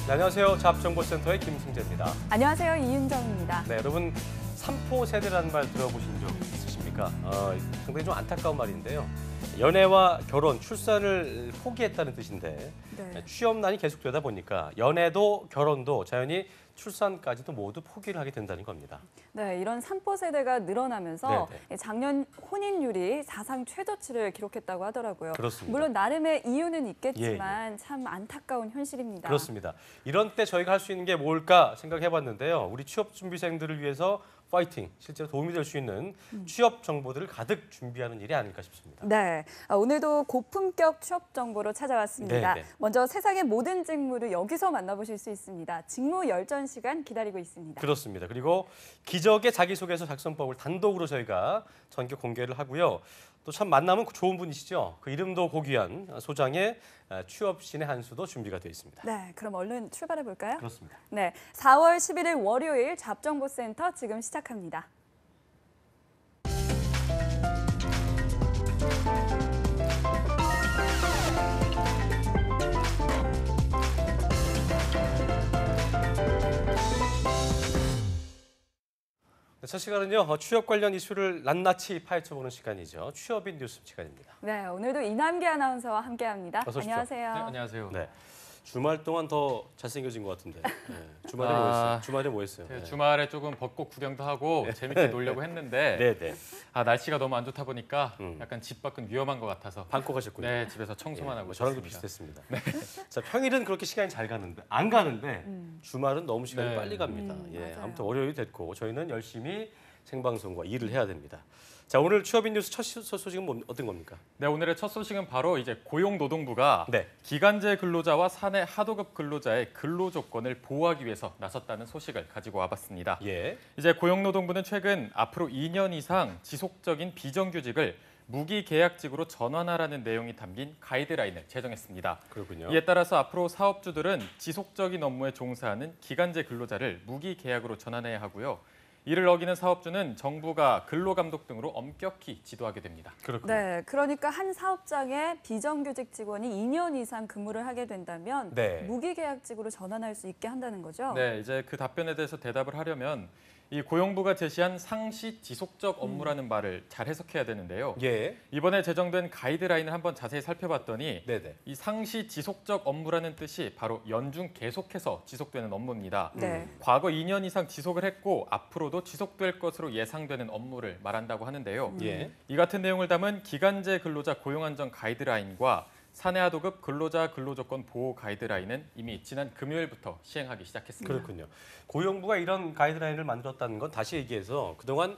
네, 안녕하세요. 잡정보센터의 김승재입니다. 안녕하세요. 이윤정입니다. 네, 여러분 3포 세대라는 말 들어보신 적 있으십니까? 상당히 좀 안타까운 말인데요. 연애와 결혼, 출산을 포기했다는 뜻인데 네. 취업난이 계속되다 보니까 연애도 결혼도 자연히 출산까지도 모두 포기를 하게 된다는 겁니다. 네, 이런 3포 세대가 늘어나면서 네네. 작년 혼인율이 사상 최저치를 기록했다고 하더라고요. 그렇습니다. 물론 나름의 이유는 있겠지만 참 안타까운 현실입니다. 그렇습니다. 이런 때 저희가 할 수 있는 게 뭘까 생각해봤는데요. 우리 취업준비생들을 위해서 파이팅, 실제로 도움이 될 수 있는 취업 정보들을 가득 준비하는 일이 아닐까 싶습니다. 네, 오늘도 고품격 취업 정보로 찾아왔습니다. 네네. 먼저 세상의 모든 직무를 여기서 만나보실 수 있습니다. 직무 열전 시간 기다리고 있습니다. 그렇습니다. 그리고 기적의 자기소개서 작성법을 단독으로 저희가 전격 공개를 하고요. 또 참 만나면 좋은 분이시죠. 그 이름도 고귀한 소장의 취업신의 한 수도 준비가 되어 있습니다. 네, 그럼 얼른 출발해 볼까요? 그렇습니다. 네, 4월 11일 월요일 잡정보센터 지금 시작합니다. 첫 시간은요, 취업 관련 이슈를 낱낱이 파헤쳐보는 시간이죠. 취업인 뉴스 시간입니다. 네, 오늘도 이남기 아나운서와 함께합니다. 어서 오십시오. 안녕하세요. 네, 안녕하세요. 네, 주말 동안 더 잘생겨진 것 같은데. 네, 주말에 아, 뭐 했어요? 주말에 뭐 했어요? 제가 주말에 조금 벚꽃 구경도 하고 재밌게 놀려고 했는데 네, 네. 날씨가 너무 안 좋다 보니까 음. 약간 집 밖은 위험한 것 같아서 방콕 하셨군요. 네, 집에서 청소만 하고 저랑도 있었습니다. 비슷했습니다. 자, 평일은 그렇게 시간이 잘 가는데 안 가는데 주말은 너무 시간이 네. 빨리 갑니다. 맞아요. 아무튼 월요일이 됐고 저희는 열심히 생방송과 일을 해야 됩니다. 자, 오늘 취업인 뉴스 첫 소식은 어떤 겁니까? 네, 오늘의 첫 소식은 바로 이제 고용노동부가 네. 기간제 근로자와 사내 하도급 근로자의 근로 조건을 보호하기 위해서 나섰다는 소식을 가지고 와봤습니다. 예. 이제 고용노동부는 최근 앞으로 2년 이상 지속적인 비정규직을 무기계약직으로 전환하라는 내용이 담긴 가이드라인을 제정했습니다. 그렇군요. 이에 따라서 앞으로 사업주들은 지속적인 업무에 종사하는 기간제 근로자를 무기계약으로 전환해야 하고요. 이를 어기는 사업주는 정부가 근로감독 등으로 엄격히 지도하게 됩니다. 그렇군요. 네, 그러니까 한 사업장에 비정규직 직원이 2년 이상 근무를 하게 된다면 네. 무기계약직으로 전환할 수 있게 한다는 거죠? 네, 이제 그 답변에 대해서 대답을 하려면 이 고용부가 제시한 상시 지속적 업무라는 말을 잘 해석해야 되는데요. 예. 이번에 제정된 가이드라인을 한번 자세히 살펴봤더니 네네. 이 상시 지속적 업무라는 뜻이 바로 연중 계속해서 지속되는 업무입니다. 네. 과거 2년 이상 지속을 했고 앞으로도 지속될 것으로 예상되는 업무를 말한다고 하는데요. 예. 이 같은 내용을 담은 기간제 근로자 고용안정 가이드라인과 사내 하도급 근로자 근로조건 보호 가이드라인은 이미 지난 금요일부터 시행하기 시작했습니다. 그렇군요. 고용부가 이런 가이드라인을 만들었다는 건 다시 얘기해서 그동안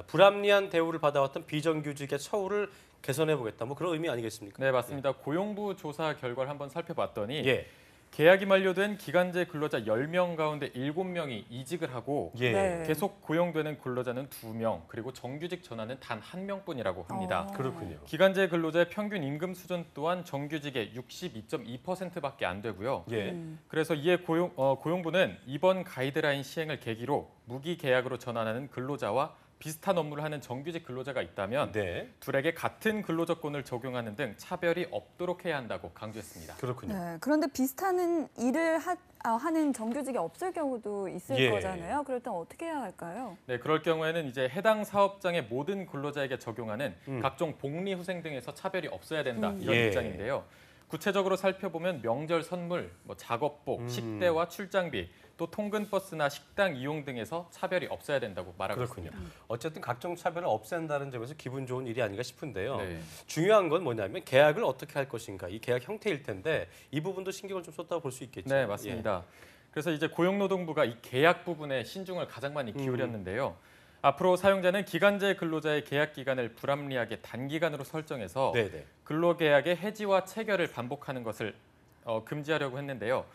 불합리한 대우를 받아왔던 비정규직의 처우를 개선해 보겠다. 뭐 그런 의미 아니겠습니까? 네, 맞습니다. 고용부 조사 결과를 한번 살펴봤더니 예. 계약이 만료된 기간제 근로자 10명 가운데 7명이 이직을 하고 예. 네. 계속 고용되는 근로자는 2명, 그리고 정규직 전환은 단 1명뿐이라고 합니다. 그렇군요. 기간제 근로자의 평균 임금 수준 또한 정규직의 62.2%밖에 안 되고요. 예. 그래서 이에 고용부는 이번 가이드라인 시행을 계기로 무기계약으로 전환하는 근로자와 비슷한 업무를 하는 정규직 근로자가 있다면 네. 둘에게 같은 근로조건을 적용하는 등 차별이 없도록 해야 한다고 강조했습니다. 그렇군요. 네, 그런데 비슷한 일을 하는 정규직이 없을 경우도 있을 예. 거잖아요. 그럴 땐 어떻게 해야 할까요? 네, 그럴 경우에는 이제 해당 사업장의 모든 근로자에게 적용하는 각종 복리 후생 등에서 차별이 없어야 된다 이런 예. 입장인데요. 구체적으로 살펴보면 명절 선물, 작업복, 식대와 출장비, 또 통근버스나 식당 이용 등에서 차별이 없어야 된다고 말하고 그렇군요. 있습니다. 어쨌든 각종 차별을 없앤다는 점에서 기분 좋은 일이 아닌가 싶은데요. 네. 중요한 건 뭐냐면 계약을 어떻게 할 것인가, 이 계약 형태일 텐데 이 부분도 신경을 좀 썼다고 볼 수 있겠죠. 네, 맞습니다. 그래서 이제 고용노동부가 이 계약 부분에 신중을 가장 많이 기울였는데요. 앞으로 사용자는 기간제 근로자의 계약 기간을 불합리하게 단기간으로 설정해서 네네. 근로계약의 해지와 체결을 반복하는 것을 금지하려고 했는데요.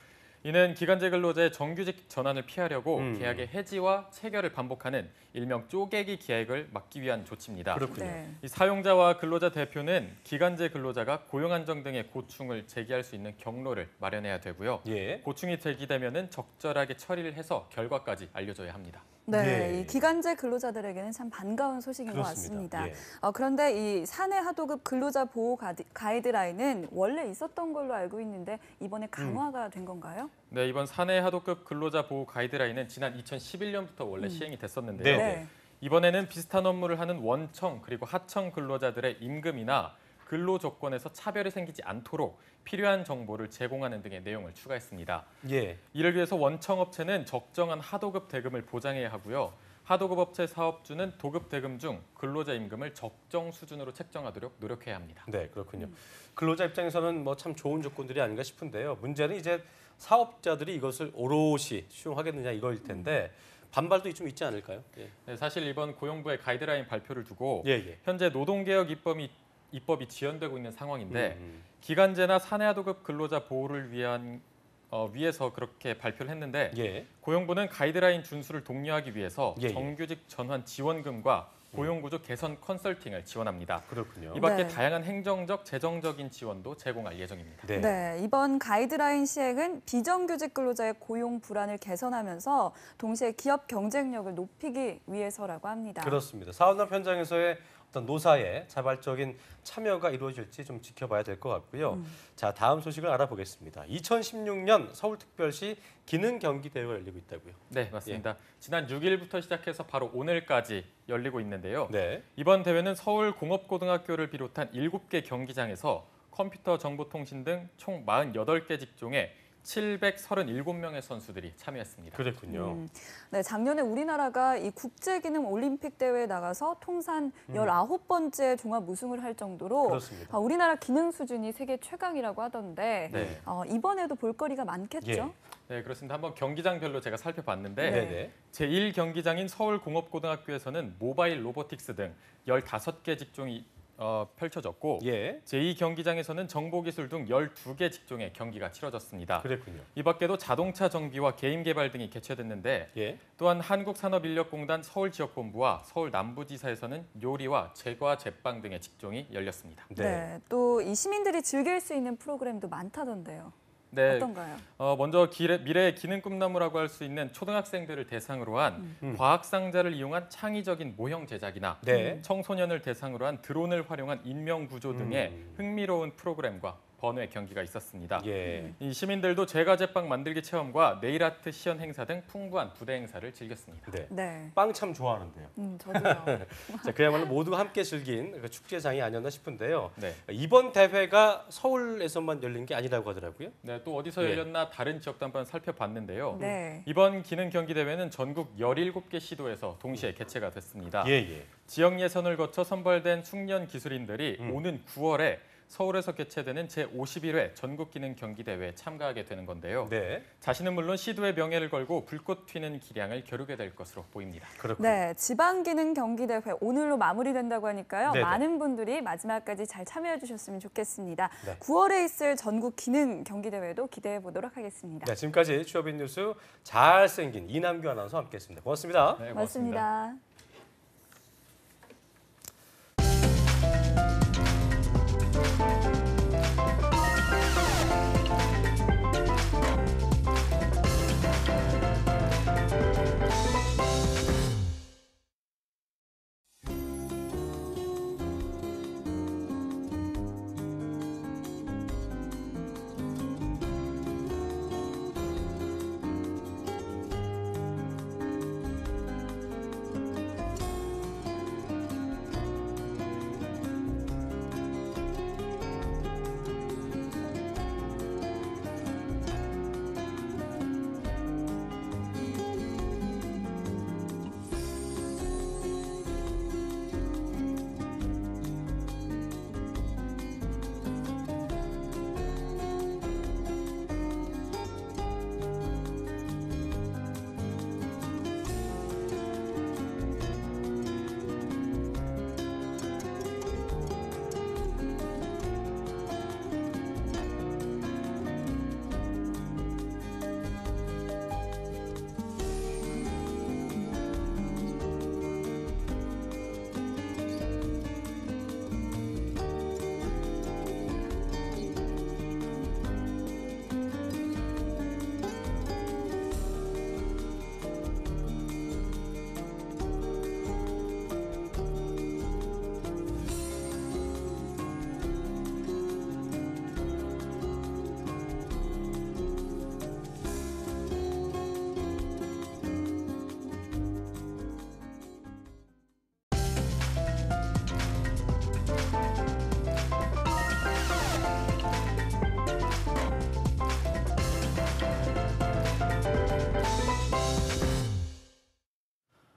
이는 기간제 근로자의 정규직 전환을 피하려고 계약의 해지와 체결을 반복하는 일명 쪼개기 계약을 막기 위한 조치입니다. 그렇군요. 네. 이 사용자와 근로자 대표는 기간제 근로자가 고용안정 등의 고충을 제기할 수 있는 경로를 마련해야 되고요. 예. 고충이 제기되면은 적절하게 처리를 해서 결과까지 알려줘야 합니다. 네, 예. 이 기간제 근로자들에게는 참 반가운 소식인 것 그렇습니다. 같습니다. 예. 그런데 이 사내 하도급 근로자 보호 가이드라인은 원래 있었던 걸로 알고 있는데 이번에 강화가 된 건가요? 네, 이번 사내 하도급 근로자 보호 가이드라인은 지난 2011년부터 원래 시행이 됐었는데요. 네. 이번에는 비슷한 업무를 하는 원청 그리고 하청 근로자들의 임금이나 근로 조건에서 차별이 생기지 않도록 필요한 정보를 제공하는 등의 내용을 추가했습니다. 예. 이를 위해서 원청 업체는 적정한 하도급 대금을 보장해야 하고요. 하도급 업체 사업주는 도급 대금 중 근로자 임금을 적정 수준으로 책정하도록 노력해야 합니다. 네, 그렇군요. 근로자 입장에서는 뭐 참 좋은 조건들이 아닌가 싶은데요. 문제는 이제 사업자들이 이것을 오롯이 수용하겠느냐 이거일 텐데 반발도 좀 있지 않을까요? 예. 네, 사실 이번 고용부의 가이드라인 발표를 두고 예, 예. 현재 노동개혁 입법이 지연되고 있는 상황인데 음. 기간제나 사내 하도급 근로자 보호를 위해서 그렇게 발표를 했는데 예. 고용부는 가이드라인 준수를 독려하기 위해서 예, 예. 정규직 전환 지원금과 고용구조 개선 컨설팅을 지원합니다. 그렇군요. 이 밖에 네. 다양한 행정적, 재정적인 지원도 제공할 예정입니다. 네. 네, 이번 가이드라인 시행은 비정규직 근로자의 고용 불안을 개선하면서 동시에 기업 경쟁력을 높이기 위해서라고 합니다. 그렇습니다. 사업납 현장에서의 어떤 노사의 자발적인 참여가 이루어질지 좀 지켜봐야 될 것 같고요. 자, 다음 소식을 알아보겠습니다. 2016년 서울특별시 기능경기대회가 열리고 있다고요. 네, 맞습니다. 지난 6일부터 시작해서 바로 오늘까지 열리고 있는데요. 네. 이번 대회는 서울공업고등학교를 비롯한 7개 경기장에서 컴퓨터 정보통신 등 총 48개 직종에 737명의 선수들이 참여했습니다. 그랬군요. 네, 작년에 우리나라가 이 국제기능 올림픽 대회에 나가서 통산 19번째 종합 우승을 할 정도로 그렇습니다. 우리나라 기능 수준이 세계 최강이라고 하던데 네. 이번에도 볼거리가 많겠죠? 예. 네, 그렇습니다. 한번 경기장별로 제가 살펴봤는데 네. 네네. 제1경기장인 서울공업고등학교에서는 모바일 로보틱스 등 15개 직종이 펼쳐졌고 예. 제2경기장에서는 정보기술 등 12개 직종의 경기가 치러졌습니다. 그랬군요. 이 밖에도 자동차 정비와 게임 개발 등이 개최됐는데 예. 또한 한국산업인력공단 서울지역본부와 서울남부지사에서는 요리와 제과 제빵 등의 직종이 열렸습니다. 네, 또 이 시민들이 즐길 수 있는 프로그램도 많다던데요. 네, 어떤가요? 먼저 미래의 기능 꿈나무라고 할 수 있는 초등학생들을 대상으로 한 과학 상자를 이용한 창의적인 모형 제작이나 네. 청소년을 대상으로 한 드론을 활용한 인명 구조 등의 흥미로운 프로그램과 번외 경기가 있었습니다. 예. 이 시민들도 제과 제빵 만들기 체험과 네일 아트 시연 행사 등 풍부한 부대 행사를 즐겼습니다. 네. 네, 빵 참 좋아하는데요. 저도요. 자, 그야말로 모두가 함께 즐긴 그 축제장이 아니었나 싶은데요. 네. 이번 대회가 서울에서만 열린 게 아니라고 하더라고요. 네, 또 어디서 예. 열렸나 다른 지역도 한번 살펴봤는데요. 네. 이번 기능 경기 대회는 전국 17개 시도에서 동시에 개최가 됐습니다. 예, 예. 지역 예선을 거쳐 선발된 숙련 기술인들이 오는 9월에 서울에서 개최되는 제51회 전국 기능 경기 대회에 참가하게 되는 건데요. 네. 자신은 물론 시도의 명예를 걸고 불꽃 튀는 기량을 겨루게 될 것으로 보입니다. 그렇군요. 네, 지방기능 경기대회 오늘로 마무리된다고 하니까요. 네네. 많은 분들이 마지막까지 잘 참여해 주셨으면 좋겠습니다. 네. 9월에 있을 전국 기능 경기대회도 기대해 보도록 하겠습니다. 네, 지금까지 취업인 뉴스 잘생긴 이남규 아나운서 함께했습니다. 고맙습니다. 네, 고맙습니다.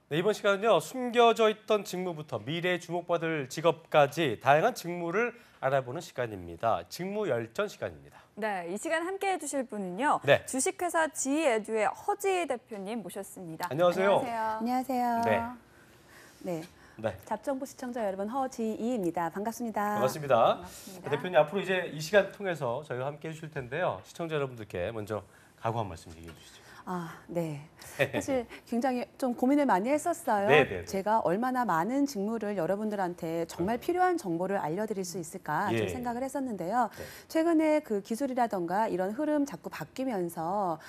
네, 이번 시간은요. 숨겨져 있던 직무부터 미래에 주목받을 직업까지 다양한 직무를 알아보는 시간입니다. 직무 열전 시간입니다. 네, 이 시간 함께 해주실 분은요. 네. 주식회사 지에듀의 허지 대표님 모셨습니다. 안녕하세요. 안녕하세요. 네. 네. 네, 잡정부 시청자 여러분 허지이입니다. 반갑습니다. 반갑습니다. 반갑습니다. 대표님 앞으로 이제 이 시간 통해서 저희와 함께 해주실 텐데요. 시청자 여러분들께 먼저 각오 한 말씀 얘기해 주시죠. 네. 사실 굉장히 좀 고민을 많이 했었어요. 네. 제가 얼마나 많은 직무를 여러분들한테 정말 필요한 정보를 알려드릴 수 있을까 예. 좀 생각을 했었는데요. 네. 최근에 그 기술이라던가 이런 흐름 자꾸 바뀌면서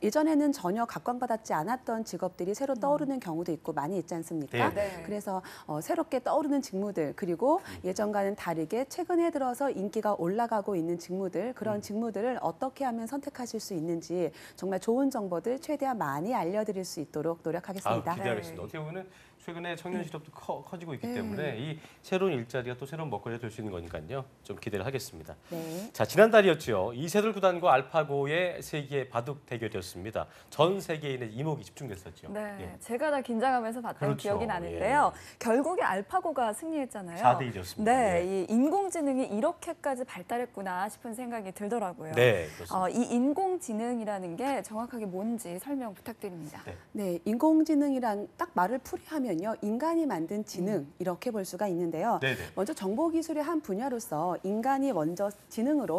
예전에는 전혀 각광받았지 않았던 직업들이 새로 떠오르는 경우도 있고 많이 있지 않습니까? 네. 그래서 새롭게 떠오르는 직무들 그리고 예전과는 다르게 최근에 들어서 인기가 올라가고 있는 직무들 그런 직무들을 어떻게 하면 선택하실 수 있는지 정말 좋은 정보들 최대한 많이 알려드릴 수 있도록 노력하겠습니다. 기대하겠습니다. 어떻게 보면 최근에 청년 실업도 커지고 있기 때문에 이 새로운 일자리가 또 새로운 먹거리가 될 수 있는 거니까요. 좀 기대를 하겠습니다. 네. 자, 지난달이었죠. 이세돌 구단과 알파고의 세계 바둑 대결이었습니다. 전 세계인의 이목이 집중됐었죠. 네, 예. 제가 다 긴장하면서 봤던 그렇죠. 기억이 나는데요. 결국에 알파고가 승리했잖아요. 4대 1이었습니다. 네, 이 인공지능이 이렇게까지 발달했구나 싶은 생각이 들더라고요. 네, 그렇습니다. 이 인공지능이라는 게 정확하게 뭔지 설명 부탁드립니다. 네. 네, 인공지능이란 딱 말을 풀이하면요, 인간이 만든 지능 이렇게 볼 수가 있는데요. 네네. 먼저 정보기술의 한 분야로서 인간이 먼저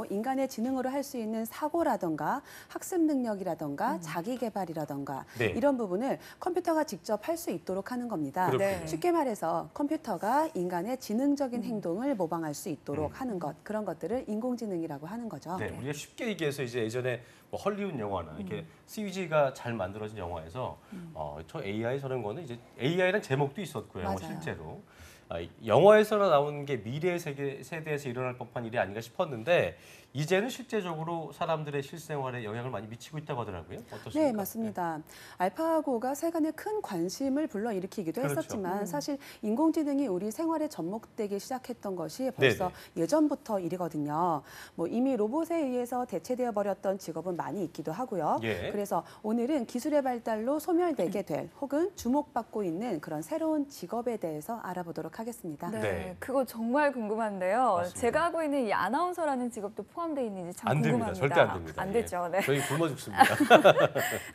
인간의 지능으로 할 수 있는 사고라던가 학습 능력이라던가 자기개발이라던가 네. 이런 부분을 컴퓨터가 직접 할 수 있도록 하는 겁니다. 그렇군요. 네. 쉽게 말해서 컴퓨터가 인간의 지능적인 행동을 모방할 수 있도록 하는 것, 그런 것들을 인공지능이라고 하는 거죠. 네, 우리가 쉽게 얘기해서 이제 예전에 뭐 헐리우드 영화나 이렇게 CG가 잘 만들어진 영화에서 저 AI 저런 거는 이제 AI라는 제목도 있었고요, 영화 맞아요. 실제로. 영화에서나 나오는 게 미래 세대에서 일어날 법한 일이 아닌가 싶었는데 이제는 실제적으로 사람들의 실생활에 영향을 많이 미치고 있다고 하더라고요. 어떻습니까? 네, 맞습니다. 알파고가 세간에 큰 관심을 불러일으키기도 그렇죠. 했었지만 사실 인공지능이 우리 생활에 접목되기 시작했던 것이 벌써 예전부터 일이거든요. 뭐 이미 로봇에 의해서 대체되어 버렸던 직업은 많이 있기도 하고요. 예. 그래서 오늘은 기술의 발달로 소멸되게 될 혹은 주목받고 있는 그런 새로운 직업에 대해서 알아보도록 하겠습니다. 네, 네. 그거 정말 궁금한데요. 맞습니다. 제가 하고 있는 이 아나운서라는 직업도 포함되어 있는지 참 안 됩니다. 궁금합니다. 절대 안 됩니다. 안 예. 되죠. 네. 저희 굶어 죽습니다.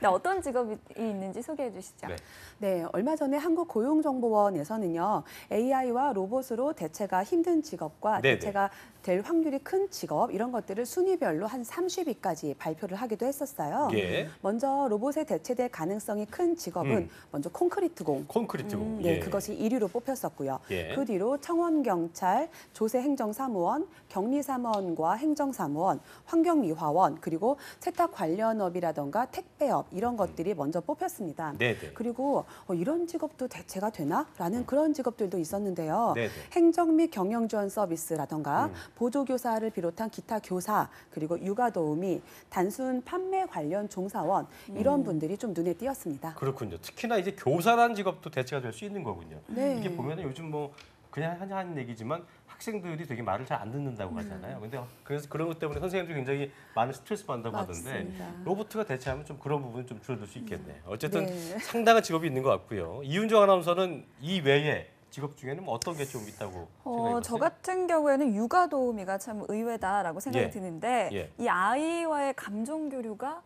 네, 어떤 직업이 있는지 소개해 주시죠. 네. 네, 얼마 전에 한국고용정보원에서는요, AI와 로봇으로 대체가 힘든 직업과 네네. 대체가 될 확률이 큰 직업 이런 것들을 순위별로 한 30위까지 발표를 하기도 했었어요. 예. 먼저 로봇에 대체될 가능성이 큰 직업은 먼저 콘크리트공. 콘크리트공. 네, 예. 그것이 1위로 뽑혔었고요. 예. 그 뒤로 청원경찰, 조세행정사무원, 격리사무원과 행정사무원, 환경미화원, 그리고 세탁 관련업이라던가 택배업 이런 것들이 먼저 뽑혔습니다. 네네. 그리고 이런 직업도 대체가 되나? 라는 그런 직업들도 있었는데요. 네네. 행정 및 경영 지원 서비스라던가 보조교사를 비롯한 기타 교사, 그리고 육아도우미, 단순 판매 관련 종사원 이런 분들이 좀 눈에 띄었습니다. 그렇군요. 특히나 이제 교사라는 직업도 대체가 될 수 있는 거군요. 네. 이게 보면 요즘 뭐 그냥 하는 얘기지만 학생들이 되게 말을 잘 안 듣는다고 하잖아요. 근데 그래서 그런 것 때문에 선생님들이 굉장히 많은 스트레스 받는다고 하던데 맞습니다. 로봇가 대체하면 좀 그런 부분이 좀 줄어들 수 있겠네요. 어쨌든 네. 상당한 직업이 있는 것 같고요. 이윤정 아나운서는 이 외에 직업 중에는 뭐 어떤 게 좀 있다고 생각해보세요? 저 같은 경우에는 육아 도우미가 참 의외다라고 생각이 예. 드는데 예. 이 아이와의 감정 교류가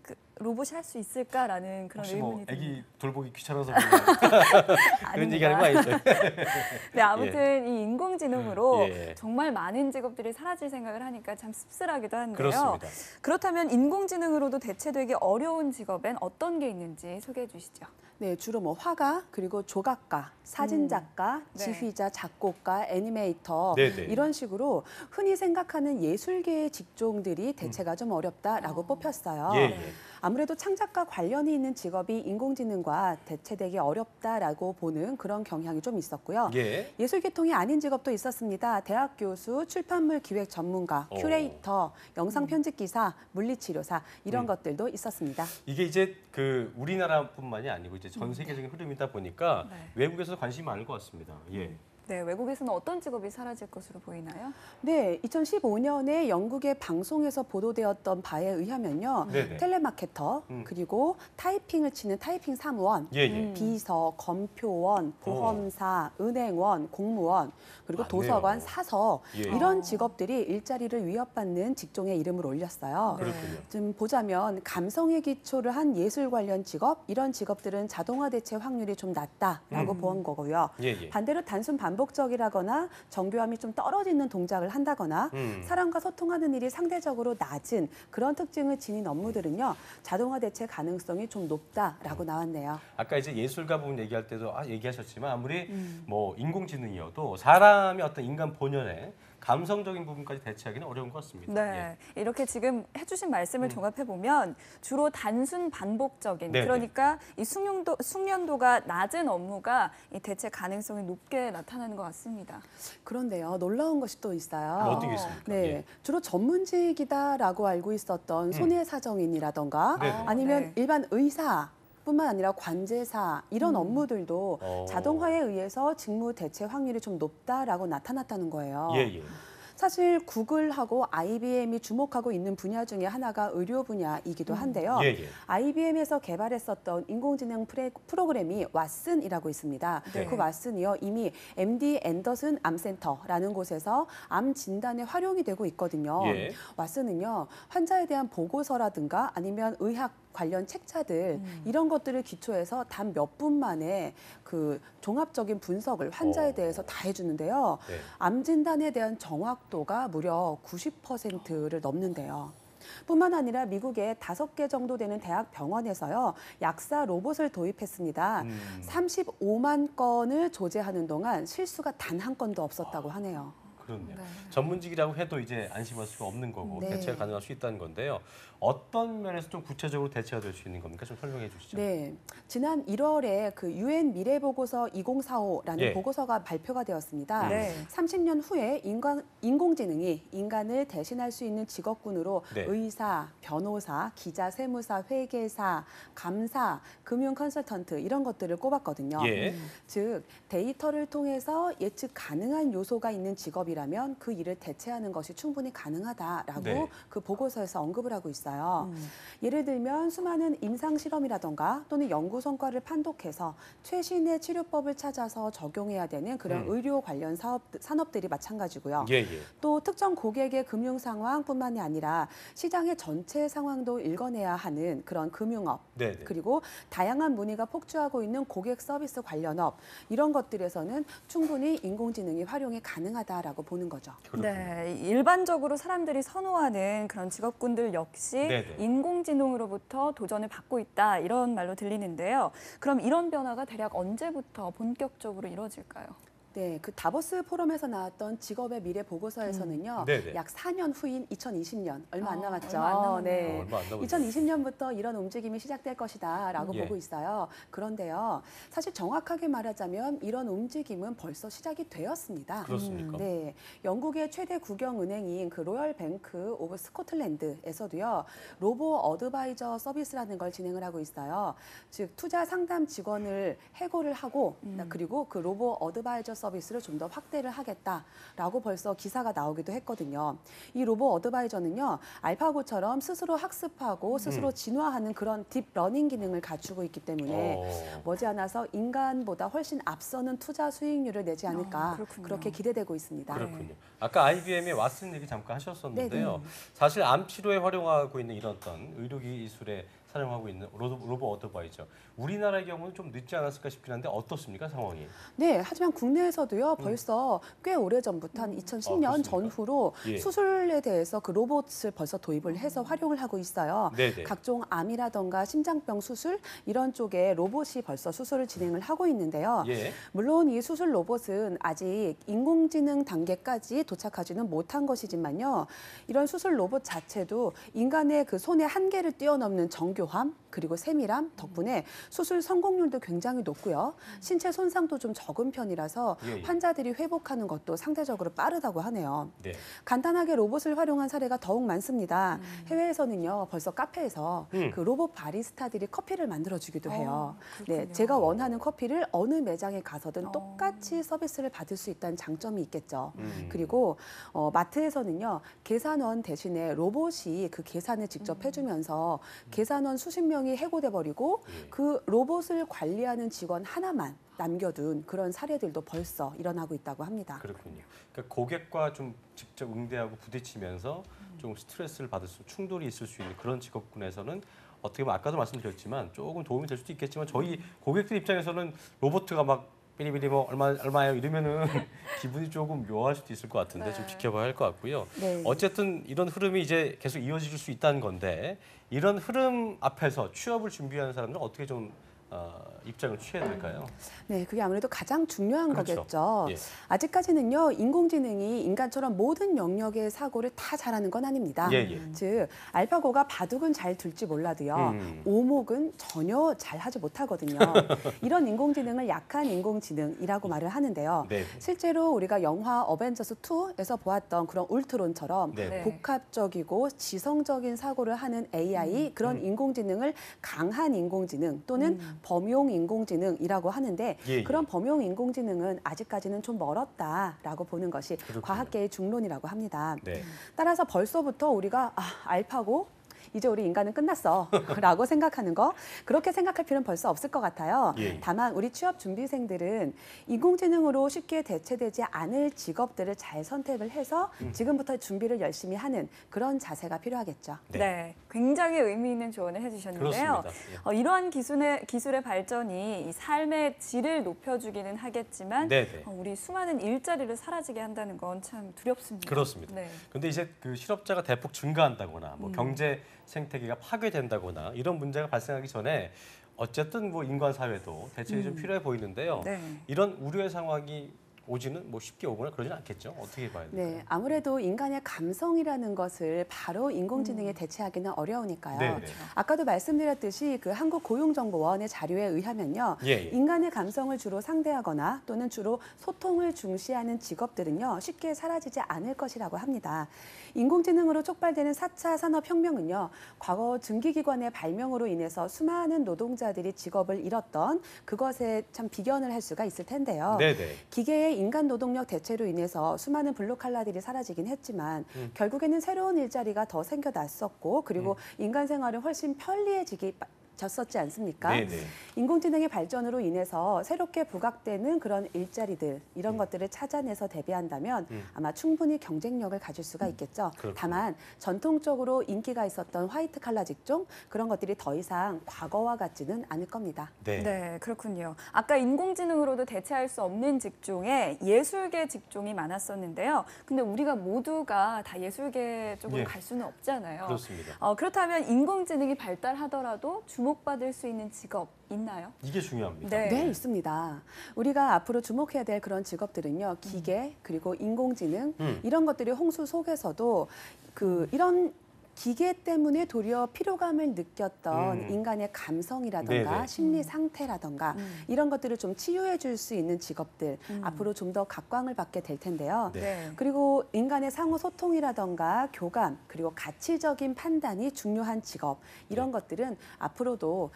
그 로봇이 할 수 있을까라는 그런 혹시 의문이 뭐 듭니다. 아기 돌보기 귀찮아서 그런 얘기하는 거 아니죠? 네, 아무튼 이 인공지능으로 예. 정말 많은 직업들이 사라질 생각을 하니까 참 씁쓸하기도 한데요. 그렇습니다. 그렇다면 인공지능으로도 대체되기 어려운 직업엔 어떤 게 있는지 소개해 주시죠. 네, 주로 뭐 화가, 그리고 조각가, 사진작가, 네. 지휘자, 작곡가, 애니메이터 네네. 이런 식으로 흔히 생각하는 예술계의 직종들이 대체가 좀 어렵다라고 뽑혔어요. 예, 예. 아무래도 창작과 관련이 있는 직업이 인공지능과 대체되기 어렵다라고 보는 그런 경향이 좀 있었고요. 예. 예술계통이 아닌 직업도 있었습니다. 대학 교수, 출판물 기획 전문가, 오. 큐레이터, 영상 편집기사, 물리치료사 이런 것들도 있었습니다. 이게 이제 그 우리나라뿐만이 아니고 이제 전 세계적인 흐름이다 보니까 네. 외국에서 관심이 많을 것 같습니다. 예. 네, 외국에서는 어떤 직업이 사라질 것으로 보이나요? 네, 2015년에 영국의 방송에서 보도되었던 바에 의하면요. 네네. 텔레마케터, 그리고 타이핑을 치는 타이핑 사무원, 예, 예. 비서, 검표원, 보험사, 은행원, 공무원, 그리고 많네요. 도서관, 사서 예. 이런 직업들이 일자리를 위협받는 직종에 이름을 올렸어요. 그렇군요. 좀 보자면 감성에 기초를 한 예술 관련 직업, 이런 직업들은 자동화 대체 확률이 좀 낮다라고 본 거고요. 예, 예. 반대로 단순 반복적이라거나 정교함이 좀 떨어지는 동작을 한다거나 사람과 소통하는 일이 상대적으로 낮은 그런 특징을 지닌 업무들은요. 자동화 대체 가능성이 좀 높다라고 나왔네요. 아까 이제 예술가 부분 얘기할 때도 얘기하셨지만 아무리 뭐 인공지능이어도 사람의 어떤 인간 본연의 감성적인 부분까지 대체하기는 어려운 것 같습니다. 네, 이렇게 지금 해주신 말씀을 종합해 보면 주로 단순 반복적인 네네. 그러니까 이 숙련도가 낮은 업무가 이 대체 가능성이 높게 나타나는 것 같습니다. 그런데요, 놀라운 것이 또 있어요. 어떤 게 있습니까? 네, 예. 주로 전문직이다라고 알고 있었던 손해사정인이라던가 네네. 아니면 네. 일반 의사 뿐만 아니라 관제사 이런 업무들도 자동화에 의해서 직무 대체 확률이 좀 높다라고 나타났다는 거예요. 예, 예. 사실 구글하고 IBM이 주목하고 있는 분야 중에 하나가 의료 분야이기도 한데요. 예, 예. IBM에서 개발했었던 인공지능 프로그램이 왓슨이라고 있습니다. 네. 그 왓슨이요 이미 MD 앤더슨 암센터라는 곳에서 암 진단에 활용이 되고 있거든요. 예. 왓슨은요 환자에 대한 보고서라든가 아니면 의학 관련 책자들 이런 것들을 기초해서 단 몇 분 만에 그 종합적인 분석을 환자에 대해서 다 해주는데요. 네. 암 진단에 대한 정확도가 무려 90%를 넘는데요. 뿐만 아니라 미국의 5개 정도 되는 대학 병원에서요. 약사 로봇을 도입했습니다. 35만 건을 조제하는 동안 실수가 단 한 건도 없었다고 하네요. 그렇네요. 네. 전문직이라고 해도 이제 안심할 수가 없는 거고 네. 대체가 가능할 수 있다는 건데요. 어떤 면에서 좀 구체적으로 대체가 될 수 있는 겁니까? 좀 설명해 주시죠. 네, 지난 1월에 그 UN 미래 보고서 2045라는 예. 보고서가 발표가 되었습니다. 네. 30년 후에 인공지능이 인간을 대신할 수 있는 직업군으로 네. 의사, 변호사, 기자, 세무사, 회계사, 감사, 금융 컨설턴트 이런 것들을 꼽았거든요. 예. 즉 데이터를 통해서 예측 가능한 요소가 있는 직업이라면 그 일을 대체하는 것이 충분히 가능하다라고 네. 그 보고서에서 언급을 하고 있어요. 예를 들면 수많은 임상 실험이라던가 또는 연구 성과를 판독해서 최신의 치료법을 찾아서 적용해야 되는 그런 의료 관련 산업들이 마찬가지고요. 예, 예. 또 특정 고객의 금융 상황뿐만이 아니라 시장의 전체 상황도 읽어내야 하는 그런 금융업 네, 네. 그리고 다양한 문의가 폭주하고 있는 고객 서비스 관련업 이런 것들에서는 충분히 인공지능이 활용이 가능하다라고 보는 거죠. 그렇군요. 네, 일반적으로 사람들이 선호하는 그런 직업군들 역시 네네. 인공지능으로부터 도전을 받고 있다 이런 말로 들리는데요. 그럼 이런 변화가 대략 언제부터 본격적으로 이루어질까요? 네, 그 다보스 포럼에서 나왔던 직업의 미래 보고서에서는요, 네네. 약 4년 후인 2020년 얼마 안 남았죠. 얼마 안 남았네요. 네. 얼마 안 남았네요. 2020년부터 이런 움직임이 시작될 것이다라고 예. 보고 있어요. 그런데요, 사실 정확하게 말하자면 이런 움직임은 벌써 시작이 되었습니다. 그렇습니까? 네, 영국의 최대 국영은행인 그 로열 뱅크 오브 스코틀랜드에서도요 로보 어드바이저 서비스라는 걸 진행을 하고 있어요. 즉 투자 상담 직원을 해고를 하고 그리고 그 로보 어드바이저 서비스를 좀 더 확대를 하겠다라고 벌써 기사가 나오기도 했거든요. 이 로보 어드바이저는요 알파고처럼 스스로 학습하고 스스로 진화하는 그런 딥러닝 기능을 갖추고 있기 때문에 머지않아서 인간보다 훨씬 앞서는 투자 수익률을 내지 않을까 그렇군요. 그렇게 기대되고 있습니다. 그렇군요. 아까 IBM의 왓슨 얘기 잠깐 하셨었는데요. 사실 암 치료에 활용하고 있는 이런 어떤 의료 기술에 사용하고 있는 로보 어드바이저. 우리나라의 경우는 좀 늦지 않았을까 싶긴 한데 어떻습니까 상황이? 네, 하지만 국내에서도요 벌써 꽤 오래전부터 한 2010년 그렇습니까? 전후로 예. 수술에 대해서 그 로봇을 벌써 도입을 해서 활용을 하고 있어요. 네네. 각종 암이라던가 심장병 수술 이런 쪽에 로봇이 벌써 수술을 진행을 하고 있는데요. 예. 물론 이 수술 로봇은 아직 인공지능 단계까지 도착하지는 못한 것이지만요. 이런 수술 로봇 자체도 인간의 그 손의 한계를 뛰어넘는 정교함 정교함 그리고 세밀함 덕분에 수술 성공률도 굉장히 높고요. 신체 손상도 좀 적은 편이라서 예, 예. 환자들이 회복하는 것도 상대적으로 빠르다고 하네요. 네. 간단하게 로봇을 활용한 사례가 더욱 많습니다. 해외에서는요, 벌써 카페에서 그 로봇 바리스타들이 커피를 만들어주기도 해요. 네, 그렇군요. 제가 원하는 커피를 어느 매장에 가서든 똑같이 서비스를 받을 수 있다는 장점이 있겠죠. 그리고 마트에서는요, 계산원 대신에 로봇이 그 계산을 직접 해주면서 계산원 수십 명이 해고돼 버리고 그 로봇을 관리하는 직원 하나만 남겨둔 그런 사례들도 벌써 일어나고 있다고 합니다. 그렇군요. 그러니까 고객과 좀 직접 응대하고 부딪히면서 좀 스트레스를 받을 수, 충돌이 있을 수 있는 그런 직업군에서는 어떻게 보면 아까도 말씀드렸지만 조금 도움이 될 수도 있겠지만 저희 고객들 입장에서는 로봇가 막 삐리삐리 뭐 얼마예요 이러면은 기분이 조금 묘할 수도 있을 것 같은데 좀 지켜봐야 할 것 같고요. 네. 어쨌든 이런 흐름이 이제 계속 이어질 수 있다는 건데 이런 흐름 앞에서 취업을 준비하는 사람들은 어떻게 좀 입장을 취해야 될까요? 네, 그게 아무래도 가장 중요한 그렇죠. 거겠죠. 예. 아직까지는요, 인공지능이 인간처럼 모든 영역의 사고를 다 잘하는 건 아닙니다. 예, 예. 즉, 알파고가 바둑은 잘 둘지 몰라도요, 오목은 전혀 잘하지 못하거든요. 이런 인공지능을 약한 인공지능이라고 말을 하는데요. 네. 실제로 우리가 영화 어벤져스 2에서 보았던 그런 울트론처럼 네. 네. 복합적이고 지성적인 사고를 하는 AI, 그런 인공지능을 강한 인공지능 또는 범용 인공지능이라고 하는데 예. 그런 범용 인공지능은 아직까지는 좀 멀었다라고 보는 것이 그렇군요. 과학계의 중론이라고 합니다. 네. 따라서 벌써부터 우리가 알파고 이제 우리 인간은 끝났어 라고 생각하는 거 그렇게 생각할 필요는 벌써 없을 것 같아요. 예. 다만 우리 취업 준비생들은 인공지능으로 쉽게 대체되지 않을 직업들을 잘 선택을 해서 지금부터 준비를 열심히 하는 그런 자세가 필요하겠죠. 네. 네, 굉장히 의미 있는 조언을 해주셨는데요. 그렇습니다. 이러한 기술의 발전이 이 삶의 질을 높여주기는 하겠지만 네, 네. 우리 수많은 일자리를 사라지게 한다는 건 참 두렵습니다. 그렇습니다. 네. 근데 이제 그 실업자가 대폭 증가한다거나 뭐 경제 생태계가 파괴된다거나 이런 문제가 발생하기 전에 어쨌든 뭐 인간 사회도 대책이 좀 필요해 보이는데요. 네. 이런 우려의 상황이 오지는 뭐 쉽게 오거나 그러지는 않겠죠. 어떻게 봐야 될까요? 네, 아무래도 인간의 감성이라는 것을 바로 인공지능에 대체하기는 어려우니까요. 네, 네. 아까도 말씀드렸듯이 그 한국고용정보원의 자료에 의하면요, 예, 예. 인간의 감성을 주로 상대하거나 또는 주로 소통을 중시하는 직업들은요 쉽게 사라지지 않을 것이라고 합니다. 인공지능으로 촉발되는 4차 산업혁명은요, 과거 증기기관의 발명으로 인해서 수많은 노동자들이 직업을 잃었던 그것에 참 비견을 할 수가 있을 텐데요. 네, 네. 기계의 인간 노동력 대체로 인해서 수많은 블루칼라들이 사라지긴 했지만 결국에는 새로운 일자리가 더 생겨났었고 그리고 인간 생활은 훨씬 졌었지 않습니까? 네네. 인공지능의 발전으로 인해서 새롭게 부각되는 그런 일자리들 이런 것들을 찾아내서 대비한다면 아마 충분히 경쟁력을 가질 수가 있겠죠. 그렇군요. 다만 전통적으로 인기가 있었던 화이트 칼라 직종 그런 것들이 더 이상 과거와 같지는 않을 겁니다. 네. 네, 그렇군요. 아까 인공지능으로도 대체할 수 없는 직종에 예술계 직종이 많았었는데요. 근데 우리가 모두가 다 예술계 쪽으로 예. 갈 수는 없잖아요. 그렇습니다. 그렇다면 인공지능이 발달하더라도 주목받을 수 있는 직업 있나요? 이게 중요합니다. 네. 네, 있습니다. 우리가 앞으로 주목해야 될 그런 직업들은요, 기계 그리고 인공지능 이런 것들이 홍수 속에서도 이런 기계 때문에 도리어 피로감을 느꼈던 인간의 감성이라던가 네네. 심리 상태라던가 이런 것들을 좀 치유해 줄 수 있는 직업들 앞으로 좀 더 각광을 받게 될 텐데요. 네. 그리고 인간의 상호 소통이라던가 교감 그리고 가치적인 판단이 중요한 직업 이런 것들은 앞으로도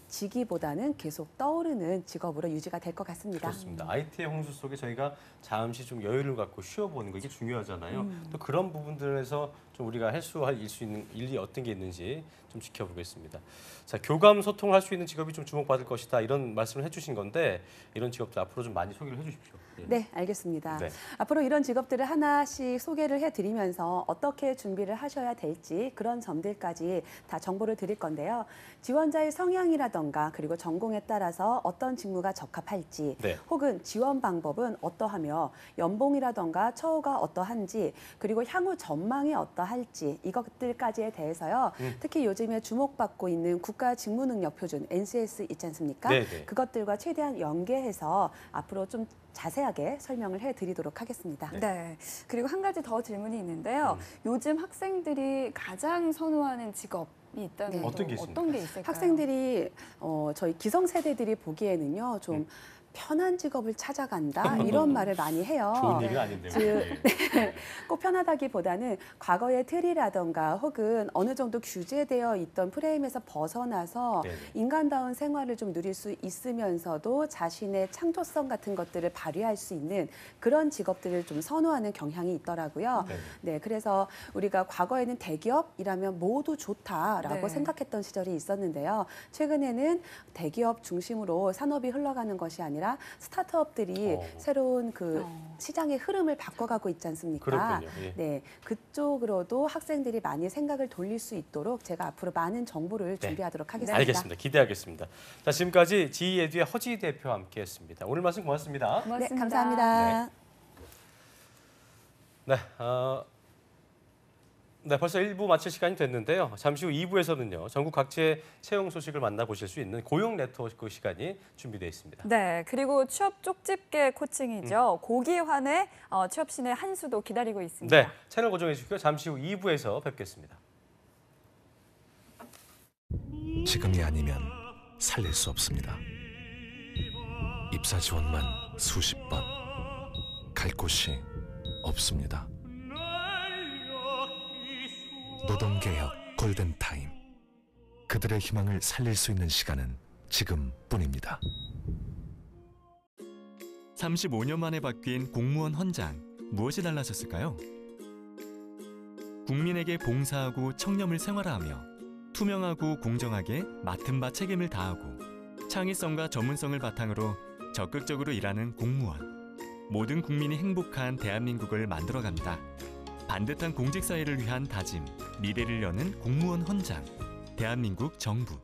지기보다는 계속 떠오르는 직업으로 유지가 될 것 같습니다. 그렇습니다. IT의 홍수 속에 저희가 잠시 좀 여유를 갖고 쉬어보는 거 이게 중요하잖아요. 또 그런 부분들에서 좀 우리가 할 수 있는 일이 어떤 게 있는지 좀 지켜보겠습니다. 자, 교감 소통을 할 수 있는 직업이 좀 주목받을 것이다 이런 말씀을 해주신 건데 이런 직업들 앞으로 좀 많이 소개를 해주십시오. 예. 네, 알겠습니다. 네. 앞으로 이런 직업들을 하나씩 소개를 해드리면서 어떻게 준비를 하셔야 될지 그런 점들까지 다 정보를 드릴 건데요. 지원자의 성향이라던가 그리고 전공에 따라서 어떤 직무가 적합할지 네. 혹은 지원 방법은 어떠하며 연봉이라던가 처우가 어떠한지 그리고 향후 전망이 어떠할지 이것들까지에 대해서요. 특히 요즘에 주목받고 있는 국가직무능력표준 NCS 있지 않습니까? 네네. 그것들과 최대한 연계해서 앞으로 좀 자세하게 설명을 해드리도록 하겠습니다. 네. 그리고 한 가지 더 질문이 있는데요. 요즘 학생들이 가장 선호하는 직업 있다는 네. 어떤 게 있습니까? 어떤 게 있을까요? 학생들이 저희 기성세대들이 보기에는요 좀 편한 직업을 찾아간다 이런 말을 많이 해요. 좋은 얘기는 아닌데. 꼭 편하다기보다는 과거의 틀이라던가 혹은 어느 정도 규제되어 있던 프레임에서 벗어나서 네네. 인간다운 생활을 좀 누릴 수 있으면서도 자신의 창조성 같은 것들을 발휘할 수 있는 그런 직업들을 좀 선호하는 경향이 있더라고요. 네. 네, 그래서 우리가 과거에는 대기업이라면 모두 좋다라고 네. 생각했던 시절이 있었는데요. 최근에는 대기업 중심으로 산업이 흘러가는 것이 아니라 스타트업들이 새로운 그 시장의 흐름을 바꿔가고 있지 않습니까? 그렇군요. 예. 네, 그쪽으로도 학생들이 많이 생각을 돌릴 수 있도록 제가 앞으로 많은 정보를 준비하도록 하겠습니다. 알겠습니다. 기대하겠습니다. 자, 지금까지 지에듀의 허지 대표와 함께했습니다. 오늘 말씀 고맙습니다. 고맙습니다. 네, 감사합니다. 네, 벌써 1부 마칠 시간이 됐는데요. 잠시 후 2부에서는요. 전국 각지의 채용 소식을 만나보실 수 있는 고용 네트워크 시간이 준비되어 있습니다. 네, 그리고 취업 쪽집게 코칭이죠. 고기환의 취업신의 한 수도 기다리고 있습니다. 네, 채널 고정해 주시고요. 잠시 후 2부에서 뵙겠습니다. 지금이 아니면 살릴 수 없습니다. 입사 지원만 수십 번. 갈 곳이 없습니다. 노동개혁 골든타임. 그들의 희망을 살릴 수 있는 시간은 지금뿐입니다. 35년 만에 바뀐 공무원 헌장, 무엇이 달라졌을까요? 국민에게 봉사하고 청렴을 생활화하며 투명하고 공정하게 맡은 바 책임을 다하고 창의성과 전문성을 바탕으로 적극적으로 일하는 공무원. 모든 국민이 행복한 대한민국을 만들어간다. 반듯한 공직사회를 위한 다짐, 미래를 여는 공무원 헌장, 대한민국 정부.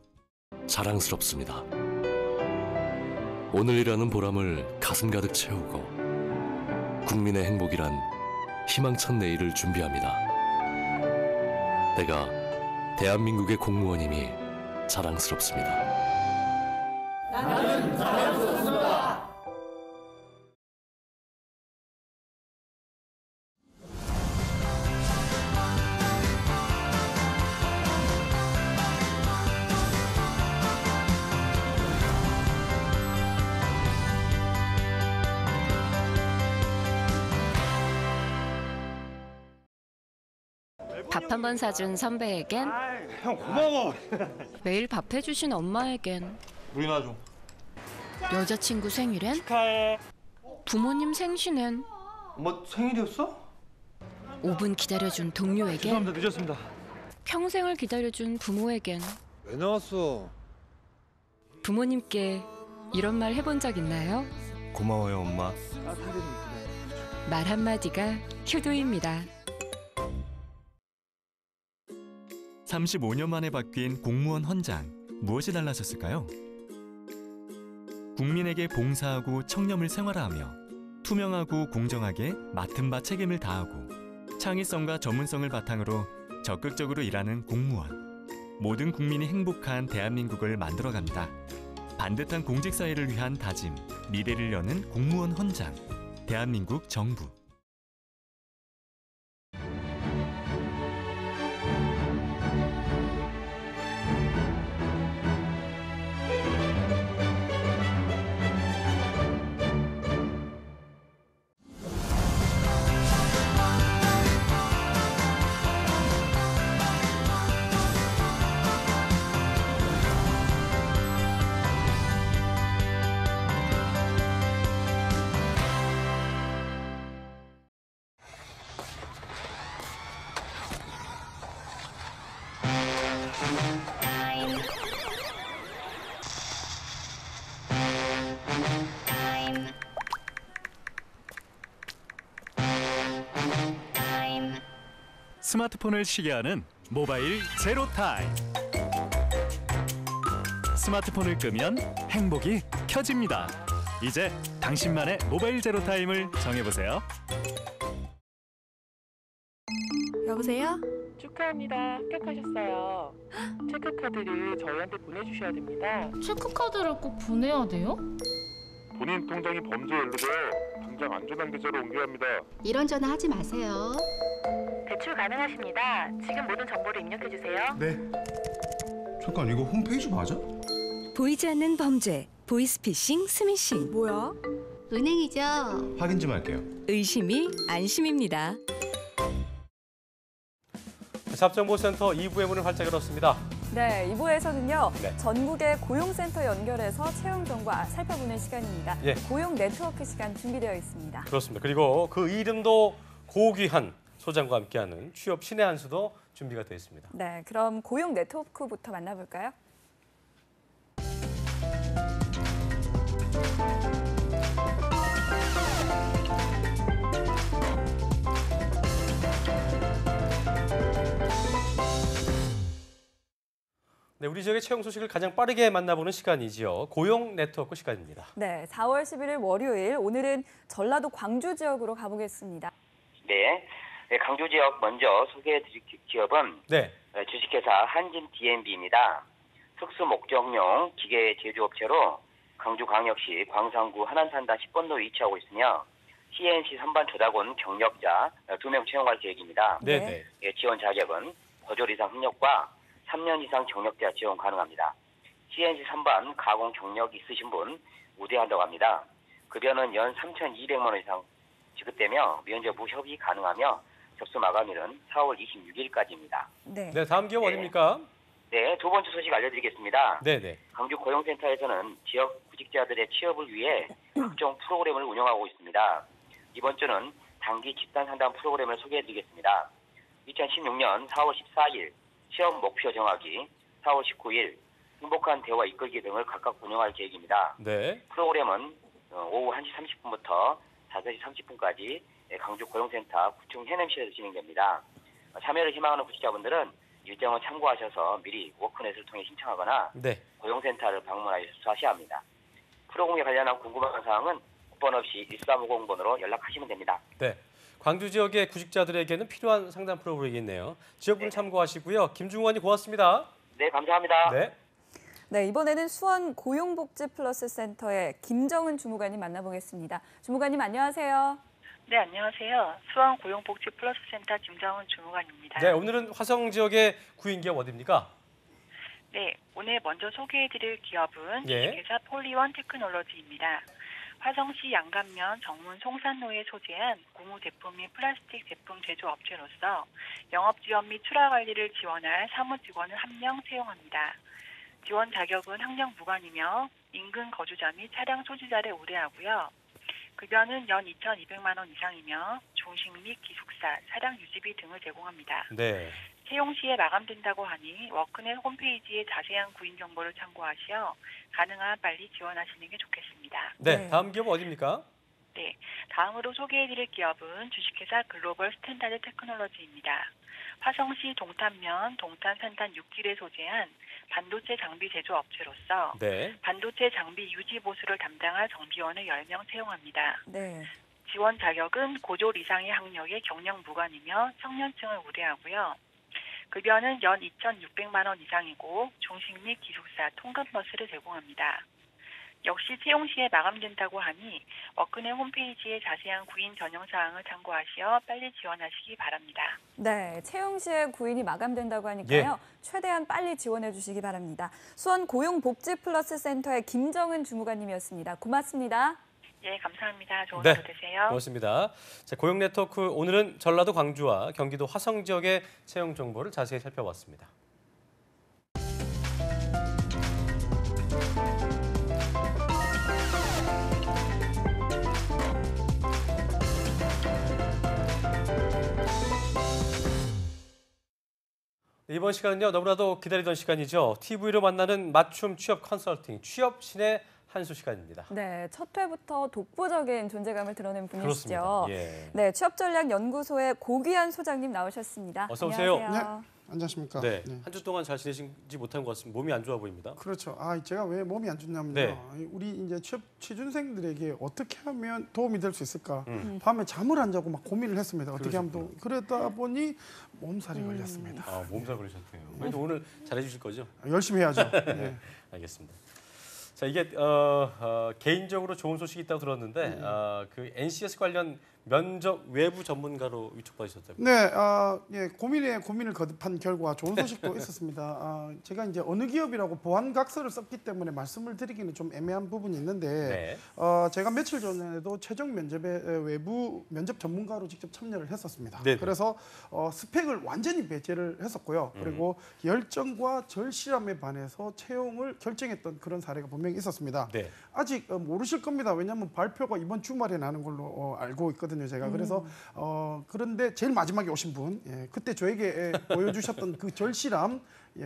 자랑스럽습니다. 오늘 일하는 보람을 가슴 가득 채우고 국민의 행복이란 희망찬 내일을 준비합니다. 내가 대한민국의 공무원임이 자랑스럽습니다. 나는 자랑스럽습니다. 밥 한 번 사준 선배에겐, 형 고마워. 매일 밥 해주신 엄마에겐, 물이나 좀. 여자친구 생일엔, 축하해. 부모님 생신엔, 엄마 생일이었어? 5분 기다려준 동료에겐, 죄송합니다. 늦었습니다. 평생을 기다려준 부모에겐. 왜 나왔어? 부모님께 이런 말 해본 적 있나요? 고마워요, 엄마. 말 한마디가 효도입니다. 35년 만에 바뀐 공무원 헌장, 무엇이 달라졌을까요? 국민에게 봉사하고 청렴을 생활화하며 투명하고 공정하게 맡은 바 책임을 다하고 창의성과 전문성을 바탕으로 적극적으로 일하는 공무원. 모든 국민이 행복한 대한민국을 만들어간다. 반듯한 공직사회를 위한 다짐, 미래를 여는 공무원 헌장, 대한민국 정부. 스마트폰을 쉬게 하는 모바일 제로타임. 스마트폰을 끄면 행복이 켜집니다. 이제 당신만의 모바일 제로타임을 정해보세요. 여보세요? 축하합니다. 합격하셨어요. 체크카드를 저희한테 보내주셔야 됩니다. 체크카드를 꼭 보내야 돼요? 본인 통장이 범죄 연루되어 당장 안전한 계좌로 옮겨야 합니다. 이런 전화 하지 마세요. 대출 가능하십니다. 지금 모든 정보를 입력해주세요. 네. 잠깐 이거 홈페이지 맞아? 보이지 않는 범죄, 보이스피싱, 스미싱. 뭐야? 은행이죠. 확인 좀 할게요. 의심이 안심입니다. 잡정보센터 2부의 문을 활짝 열었습니다. 네, 2부에서는요. 네. 전국의 고용센터 연결해서 채용 정보 살펴보는 시간입니다. 예. 고용 네트워크 시간 준비되어 있습니다. 그렇습니다. 그리고 그 이름도 고귀한 소장과 함께하는 취업 신의 한 수도 준비가 되어 있습니다. 네, 그럼 고용 네트워크부터 만나볼까요? 네, 우리 지역의 채용 소식을 가장 빠르게 만나보는 시간이지요. 고용 네트워크 시간입니다. 네, 4월 11일 월요일, 오늘은 전라도 광주 지역으로 가보겠습니다. 네, 광주 지역 먼저 소개해드릴 기업은 네. 주식회사 한진 D&B입니다. 특수 목적용 기계 제조업체로 광주광역시 광산구 한안산단 10번로에 위치하고 있으며 CNC 선반 조작원 경력자 2명 채용할 계획입니다. 네. 지원 자격은 거졸 이상 학력과 3년 이상 경력자 지원 가능합니다. CNC 선반 가공 경력 있으신 분 우대한다고 합니다. 급여는 연 3,200만 원 이상 지급되며 면접 후 협의 가능하며 접수 마감일은 4월 26일까지입니다. 네. 네, 다음 기업 어디입니까? 네, 두 번째 소식 알려드리겠습니다. 네. 광주 고용센터에서는 지역 구직자들의 취업을 위해 각종 프로그램을 운영하고 있습니다. 이번 주는 단기 집단 상담 프로그램을 소개해드리겠습니다. 2016년 4월 14일 취업 목표 정하기, 4월 19일 행복한 대화 이끌기 등을 각각 운영할 계획입니다. 네. 프로그램은 오후 1시 30분부터 5시 30분까지 광주 고용센터 구청 해냄실에서 진행됩니다. 참여를 희망하는 구직자분들은 일정을 참고하셔서 미리 워크넷을 통해 신청하거나 네. 고용센터를 방문하여 접수하셔야 합니다. 프로그램에 관련한 궁금한 사항은 국번 없이 1350번으로 연락하시면 됩니다. 네. 광주 지역의 구직자들에게는 필요한 상담 프로그램이겠네요. 지역분을 참고하시고요. 김중원이 고맙습니다. 네, 감사합니다. 네. 네, 이번에는 수원 고용복지 플러스 센터의 김정은 주무관님 만나보겠습니다. 주무관님 안녕하세요. 네, 안녕하세요. 수원 고용복지 플러스 센터 김정은 주무관입니다. 네, 오늘은 화성 지역의 구인 기업 어디입니까? 네, 오늘 먼저 소개해드릴 기업은 예. 주식회사 폴리원 테크놀로지입니다. 화성시 양감면 정문 송산로에 소재한 고무 제품 및 플라스틱 제품 제조업체로서 영업지원 및 출하 관리를 지원할 사무 직원을 1명 채용합니다. 지원 자격은 학력 무관이며 인근 거주자 및 차량 소지자를 우대하고요. 급여는 연 2,200만 원 이상이며 중식 및 기숙사, 차량 유지비 등을 제공합니다. 네. 채용 시에 마감된다고 하니 워크넷 홈페이지에 자세한 구인 정보를 참고하시어 가능한 빨리 지원하시는 게 좋겠습니다. 네, 다음 기업 어디입니까? 네, 다음으로 소개해드릴 기업은 주식회사 글로벌 스탠다드 테크놀로지입니다. 화성시 동탄면 동탄산단 6길에 소재한 반도체 장비 제조 업체로서 네. 반도체 장비 유지 보수를 담당할 정비원을 10명 채용합니다. 네. 지원 자격은 고졸 이상의 학력에 경력 무관이며 청년층을 우대하고요. 급여는 연 2,600만 원 이상이고 중식 및 기숙사, 통근버스를 제공합니다. 역시 채용 시에 마감된다고 하니 워크넷 홈페이지에 자세한 구인 전형 사항을 참고하시어 빨리 지원하시기 바랍니다. 네, 채용 시에 구인이 마감된다고 하니까요. 최대한 빨리 지원해 주시기 바랍니다. 수원 고용복지플러스센터의 김정은 주무관님이었습니다. 고맙습니다. 예, 감사합니다. 좋은 네, 하루 되세요. 고맙습니다. 자, 고용 네트워크 오늘은 전라도 광주와 경기도 화성 지역의 채용 정보를 자세히 살펴봤습니다. 이번 시간은요, 너무나도 기다리던 시간이죠. TV로 만나는 맞춤 취업 컨설팅, 취업 신의 한 수 시간입니다. 네, 첫 회부터 독보적인 존재감을 드러낸 분이시죠. 그렇습니다. 예. 네, 취업전략연구소의 고귀한 소장님 나오셨습니다. 어서 오세요. 안녕하세요. 안녕하십니까. 네, 한 주 동안 잘 지내시지 못한 것 같습니다. 몸이 안 좋아 보입니다. 그렇죠. 제가 왜 몸이 안 좋냐면요. 네. 우리 이제 취준생들에게 어떻게 하면 도움이 될 수 있을까. 밤에 잠을 안 자고 막 고민을 했습니다. 어떻게 하면 그러다 보니 몸살이 걸렸습니다. 아, 몸살 걸리셨네요. 그래도 오늘 잘해주실 거죠? 열심히 해야죠. 네, 알겠습니다. 자, 이게 개인적으로 좋은 소식이 있다고 들었는데 그 NCS 관련 면접 외부 전문가로 위촉받으셨다고요? 네, 예, 고민을 거듭한 결과 좋은 소식도 있었습니다. 제가 이제 어느 기업이라고 보안각서를 썼기 때문에 말씀을 드리기는 좀 애매한 부분이 있는데 제가 며칠 전에도 최종 면접에 외부 면접 전문가로 직접 참여를 했었습니다. 네네. 그래서 스펙을 완전히 배제를 했었고요. 그리고 열정과 절실함에 반해서 채용을 결정했던 그런 사례가 분명히 있었습니다. 네. 아직 모르실 겁니다. 왜냐하면 발표가 이번 주말에 나는 걸로 알고 있거든요. 제가 그래서 그런데 제일 마지막에 오신 분, 그때 저에게 보여주셨던 그 절실함,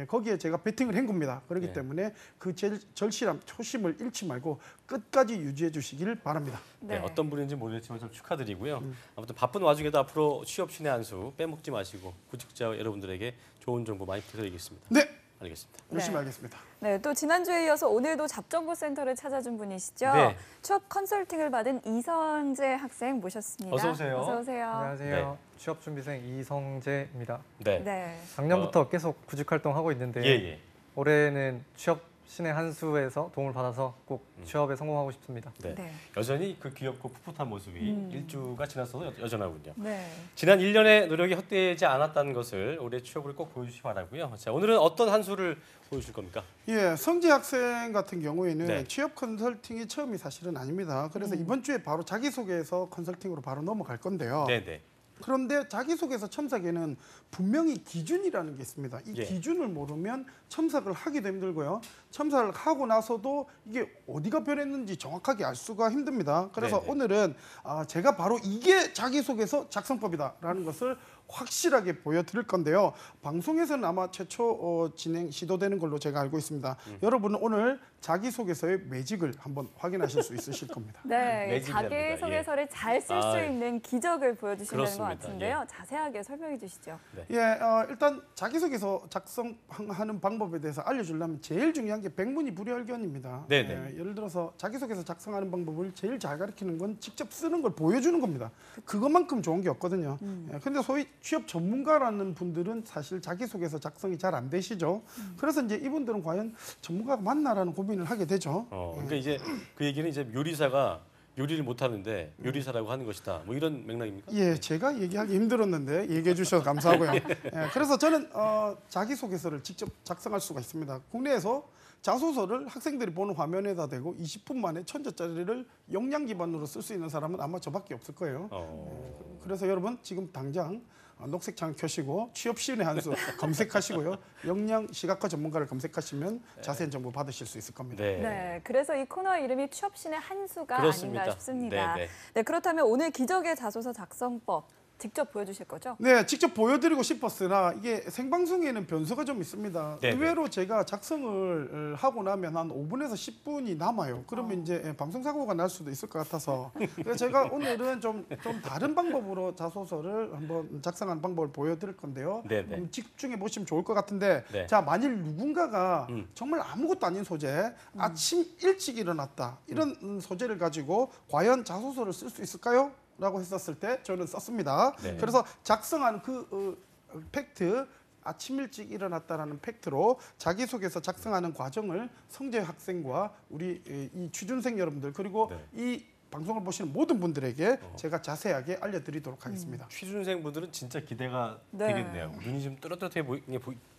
거기에 제가 베팅을 한 겁니다. 그렇기 때문에 그 절실함, 초심을 잃지 말고 끝까지 유지해 주시길 바랍니다. 네, 어떤 분인지 모르겠지만 좀 축하드리고요. 아무튼 바쁜 와중에도 앞으로 취업 신의 한 수 빼먹지 마시고 구직자 여러분들에게 좋은 정보 많이 부탁드리겠습니다. 네. 알겠습니다. 열심히 하겠습니다. 네, 또 지난주에 이어서 오늘도 잡정보센터를 찾아준 분이시죠. 네. 취업 컨설팅을 받은 이성재 학생 모셨습니다. 어서 오세요. 어서 오세요. 안녕하세요. 취업준비생 이성재입니다. 네. 작년부터 계속 구직 활동하고 있는데 올해는 취업 신의 한 수에서 도움을 받아서 꼭 취업에 성공하고 싶습니다. 여전히 그 귀엽고 풋풋한 모습이 일주가 지나서도 여전하군요. 네. 지난 1년의 노력이 헛되지 않았다는 것을 올해 취업을 꼭 보여주시기 바라고요. 자, 오늘은 어떤 한 수를 보여주실 겁니까? 예, 성재 학생 같은 경우에는 네. 취업 컨설팅이 처음이 사실은 아닙니다. 그래서 이번 주에 바로 자기소개서 컨설팅으로 바로 넘어갈 건데요. 네네. 그런데 자기소개서 첨삭에는 분명히 기준이라는 게 있습니다. 이 기준을 모르면 첨삭을 하기도 힘들고요. 첨삭을 하고 나서도 이게 어디가 변했는지 정확하게 알 수가 힘듭니다. 그래서 네네. 오늘은 제가 바로 이게 자기소개서 작성법이다라는 것을 확실하게 보여드릴 건데요. 방송에서는 아마 최초 진행 시도되는 걸로 제가 알고 있습니다. 여러분은 오늘 자기소개서의 매직을 한번 확인하실 수 있으실 겁니다. 네, 자기소개서를 잘 쓸 수 있는 기적을 보여주신다는 것 그렇습니다. 같은데요. 자세하게 설명해 주시죠. 예, 일단 자기소개서 작성하는 방법에 대해서 알려주려면 제일 중요한 게 백문이불여일견입니다. 네네. 예를 들어서 자기소개서 작성하는 방법을 제일 잘 가르치는 건 직접 쓰는 걸 보여주는 겁니다. 그것만큼 좋은 게 없거든요. 그런데 소위 취업 전문가라는 분들은 사실 자기소개서 작성이 잘 안 되시죠. 그래서 이제 이분들은 과연 전문가가 맞나라는 고민을 하게 되죠. 그러니까 이제 그 얘기는 이제 요리사가 요리를 못하는데 요리사라고 하는 것이다. 뭐 이런 맥락입니까? 예, 제가 얘기하기 힘들었는데 얘기해 주셔서 감사하고요. 그래서 저는 자기소개서를 직접 작성할 수가 있습니다. 국내에서 자소서를 학생들이 보는 화면에다 대고 20분 만에 1000자짜리를 역량 기반으로 쓸 수 있는 사람은 아마 저밖에 없을 거예요. 그래서 여러분 지금 당장 녹색 창을 켜시고 취업 신의 한 수 검색하시고요. 역량 시각화 전문가를 검색하시면 자세한 정보 받으실 수 있을 겁니다. 네, 그래서 이 코너 이름이 취업 신의 한 수가 그렇습니다. 아닌가 싶습니다. 네. 네, 그렇다면 오늘 기적의 자소서 작성법 직접 보여주실 거죠? 네, 직접 보여드리고 싶었으나 이게 생방송에는 변수가 좀 있습니다. 네네. 의외로 제가 작성을 하고 나면 한 5분에서 10분이 남아요. 그러면 이제 방송사고가 날 수도 있을 것 같아서 그래서 제가 오늘은 좀 다른 방법으로 자소서를 한번 작성하는 방법을 보여드릴 건데요. 네네. 집중해 보시면 좋을 것 같은데 네. 자, 만일 누군가가 정말 아무것도 아닌 소재, 아침 일찍 일어났다 이런 소재를 가지고 과연 자소서를 쓸 수 있을까요? 라고 했었을 때 저는 썼습니다. 네. 그래서 작성한 그 팩트, 아침 일찍 일어났다라는 팩트로 자기소개서 작성하는 과정을 성재 학생과 우리 이 취준생 여러분들 그리고 이 방송을 보시는 모든 분들에게 제가 자세하게 알려드리도록 하겠습니다. 취준생분들은 진짜 기대가 되겠네요. 눈이 좀 또렷해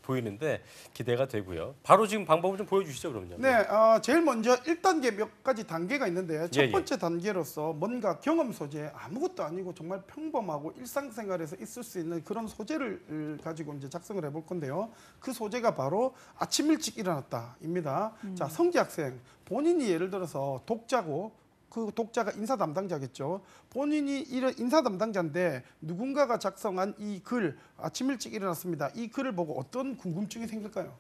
보이는데 기대가 되고요. 바로 지금 방법을 좀 보여주시죠, 그럼요. 네, 제일 먼저 1단계 몇 가지 단계가 있는데 첫 번째 단계로서 뭔가 경험 소재, 아무것도 아니고 정말 평범하고 일상생활에서 있을 수 있는 그런 소재를 가지고 이제 작성을 해볼 건데요. 그 소재가 바로 아침 일찍 일어났다입니다. 자, 성재 학생 본인이 예를 들어서 독자고 그 독자가 인사 담당자겠죠. 본인이 인사 담당자인데 누군가가 작성한 이 글, 아침 일찍 일어났습니다. 이 글을 보고 어떤 궁금증이 생길까요?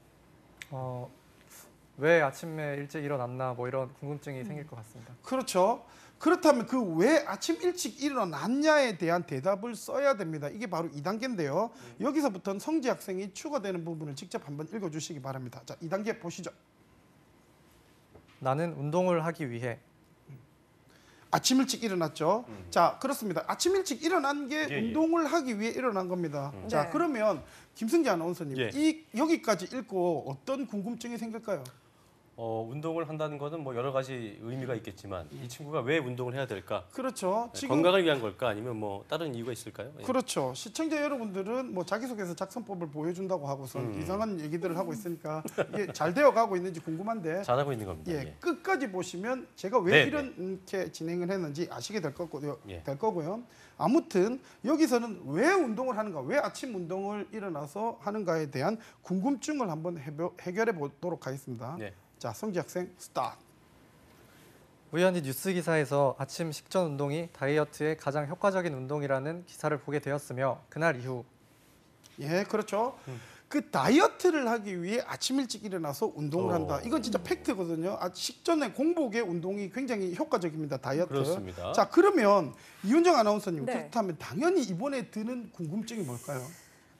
왜 아침에 일찍 일어났나 뭐 이런 궁금증이 생길 것 같습니다. 그렇죠. 그렇다면 그 왜 아침 일찍 일어났냐에 대한 대답을 써야 됩니다. 이게 바로 2단계인데요. 여기서부터는 성재 학생이 추가되는 부분을 직접 한번 읽어주시기 바랍니다. 자, 2단계 보시죠. 나는 운동을 하기 위해 아침 일찍 일어났죠. 자, 그렇습니다. 아침 일찍 일어난 게 운동을 하기 위해 일어난 겁니다. 자, 그러면 김승재 아나운서님, 여기까지 읽고 어떤 궁금증이 생길까요? 운동을 한다는 것은 뭐 여러 가지 의미가 있겠지만 이 친구가 왜 운동을 해야 될까? 그렇죠. 지금 건강을 위한 걸까? 아니면 뭐 다른 이유가 있을까요? 그렇죠. 시청자 여러분들은 뭐 자기소개서 작성법을 보여준다고 하고선 이상한 얘기들을 하고 있으니까 이게 잘 되어가고 있는지 궁금한데 잘하고 있는 겁니다. 예, 끝까지 보시면 제가 왜 이렇게 진행을 했는지 아시게 될 거고요. 아무튼 여기서는 왜 운동을 하는가, 왜 아침 운동을 일어나서 하는가에 대한 궁금증을 한번 해결해 보도록 하겠습니다. 자, 성지 학생 스타트. 우연히 뉴스 기사에서 아침 식전 운동이 다이어트에 가장 효과적인 운동이라는 기사를 보게 되었으며 그날 이후 예, 그렇죠. 그 다이어트를 하기 위해 아침 일찍 일어나서 운동을 한다. 이건 진짜 팩트거든요. 식전에 공복에 운동이 굉장히 효과적입니다. 다이어트. 그렇습니다. 자, 그러면 이윤정 아나운서님, 네. 그렇다면 당연히 이번에 드는 궁금증이 뭘까요?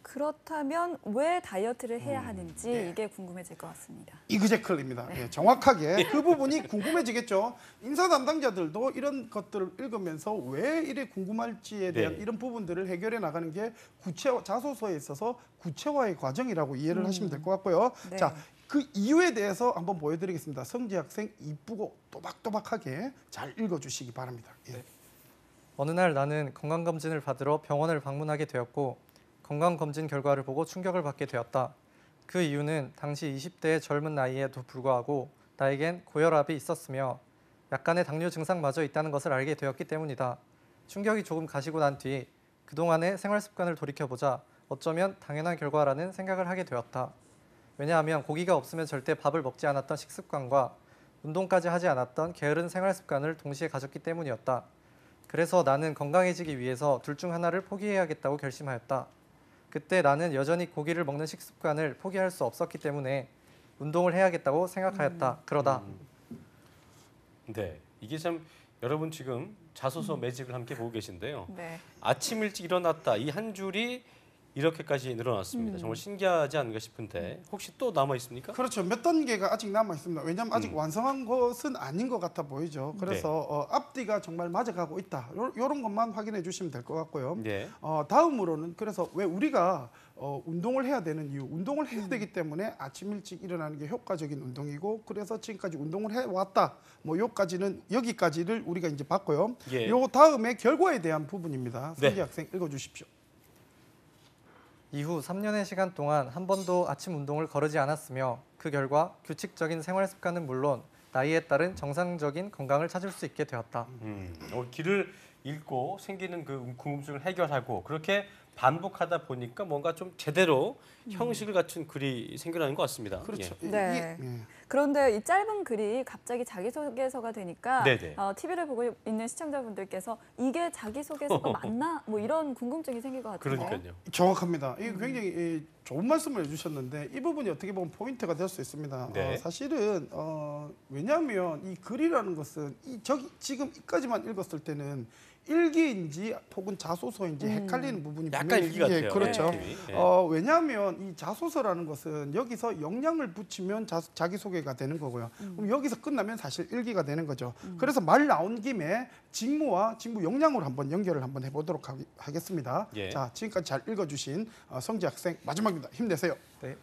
그렇다면 왜 다이어트를 해야 하는지 이게 궁금해질 것 같습니다. 이그제클입니다. 예, 정확하게 그 부분이 궁금해지겠죠. 인사 담당자들도 이런 것들을 읽으면서 왜 이래 궁금할지에 대한 이런 부분들을 해결해 나가는 게 자소서에 있어서 구체화의 과정이라고 이해를 하시면 될 것 같고요. 네. 자, 그 이유에 대해서 한번 보여드리겠습니다. 성지 학생 이쁘고 또박또박하게 잘 읽어주시기 바랍니다. 예. 어느 날 나는 건강검진을 받으러 병원을 방문하게 되었고 건강검진 결과를 보고 충격을 받게 되었다. 그 이유는 당시 20대의 젊은 나이에도 불구하고 나에겐 고혈압이 있었으며 약간의 당뇨 증상마저 있다는 것을 알게 되었기 때문이다. 충격이 조금 가시고 난 뒤 그동안의 생활 습관을 돌이켜보자 어쩌면 당연한 결과라는 생각을 하게 되었다. 왜냐하면 고기가 없으면 절대 밥을 먹지 않았던 식습관과 운동까지 하지 않았던 게으른 생활 습관을 동시에 가졌기 때문이었다. 그래서 나는 건강해지기 위해서 둘 중 하나를 포기해야겠다고 결심하였다. 그때 나는 여전히 고기를 먹는 식습관을 포기할 수 없었기 때문에 운동을 해야겠다고 생각하였다. 그러다 네, 이게 참 여러분 지금 자소서 매직을 함께 보고 계신데요. 네. 아침 일찍 일어났다 이 한 줄이 이렇게까지 늘어났습니다. 정말 신기하지 않은가 싶은데 혹시 또 남아 있습니까? 그렇죠. 몇 단계가 아직 남아 있습니다. 왜냐하면 아직 완성한 것은 아닌 것 같아 보이죠. 그래서 앞뒤가 정말 맞아가고 있다. 이런 것만 확인해 주시면 될 것 같고요. 다음으로는 그래서 왜 우리가 운동을 해야 되는 이유, 운동을 해야 되기 때문에 아침 일찍 일어나는 게 효과적인 운동이고 그래서 지금까지 운동을 해왔다. 뭐 여기까지를 우리가 이제 봤고요. 요 다음에 결과에 대한 부분입니다. 성지 학생 읽어주십시오. 이후 3년의 시간 동안 한 번도 아침 운동을 거르지 않았으며 그 결과 규칙적인 생활 습관은 물론 나이에 따른 정상적인 건강을 찾을 수 있게 되었다. 길을 읽고 생기는 그 궁금증을 해결하고 그렇게 반복하다 보니까 뭔가 좀 제대로 형식을 갖춘 글이 생겨나는 것 같습니다. 그렇죠. 네. 그런데 이 짧은 글이 갑자기 자기소개서가 되니까 TV를 보고 있는 시청자분들께서 이게 자기소개서가 맞나? 뭐 이런 궁금증이 생길 것 같아요. 그러니까요. 정확합니다. 이게 굉장히 좋은 말씀을 해주셨는데 이 부분이 어떻게 보면 포인트가 될 수 있습니다. 사실은 왜냐하면 이 글이라는 것은 지금 이까지만 읽었을 때는 일기인지 혹은 자소서인지 헷갈리는 부분이 약간 일기 같아요. 그렇죠. 왜냐하면 이 자소서라는 것은 여기서 영양을 붙이면 자기소개가 되는 거고요. 그럼 여기서 끝나면 사실 일기가 되는 거죠. 그래서 말 나온 김에 직무와 직무 역량으로 한번 연결을 한번 해보도록 하겠습니다. 자, 지금까지 잘 읽어주신 성지 학생 마지막입니다. 힘내세요. 네.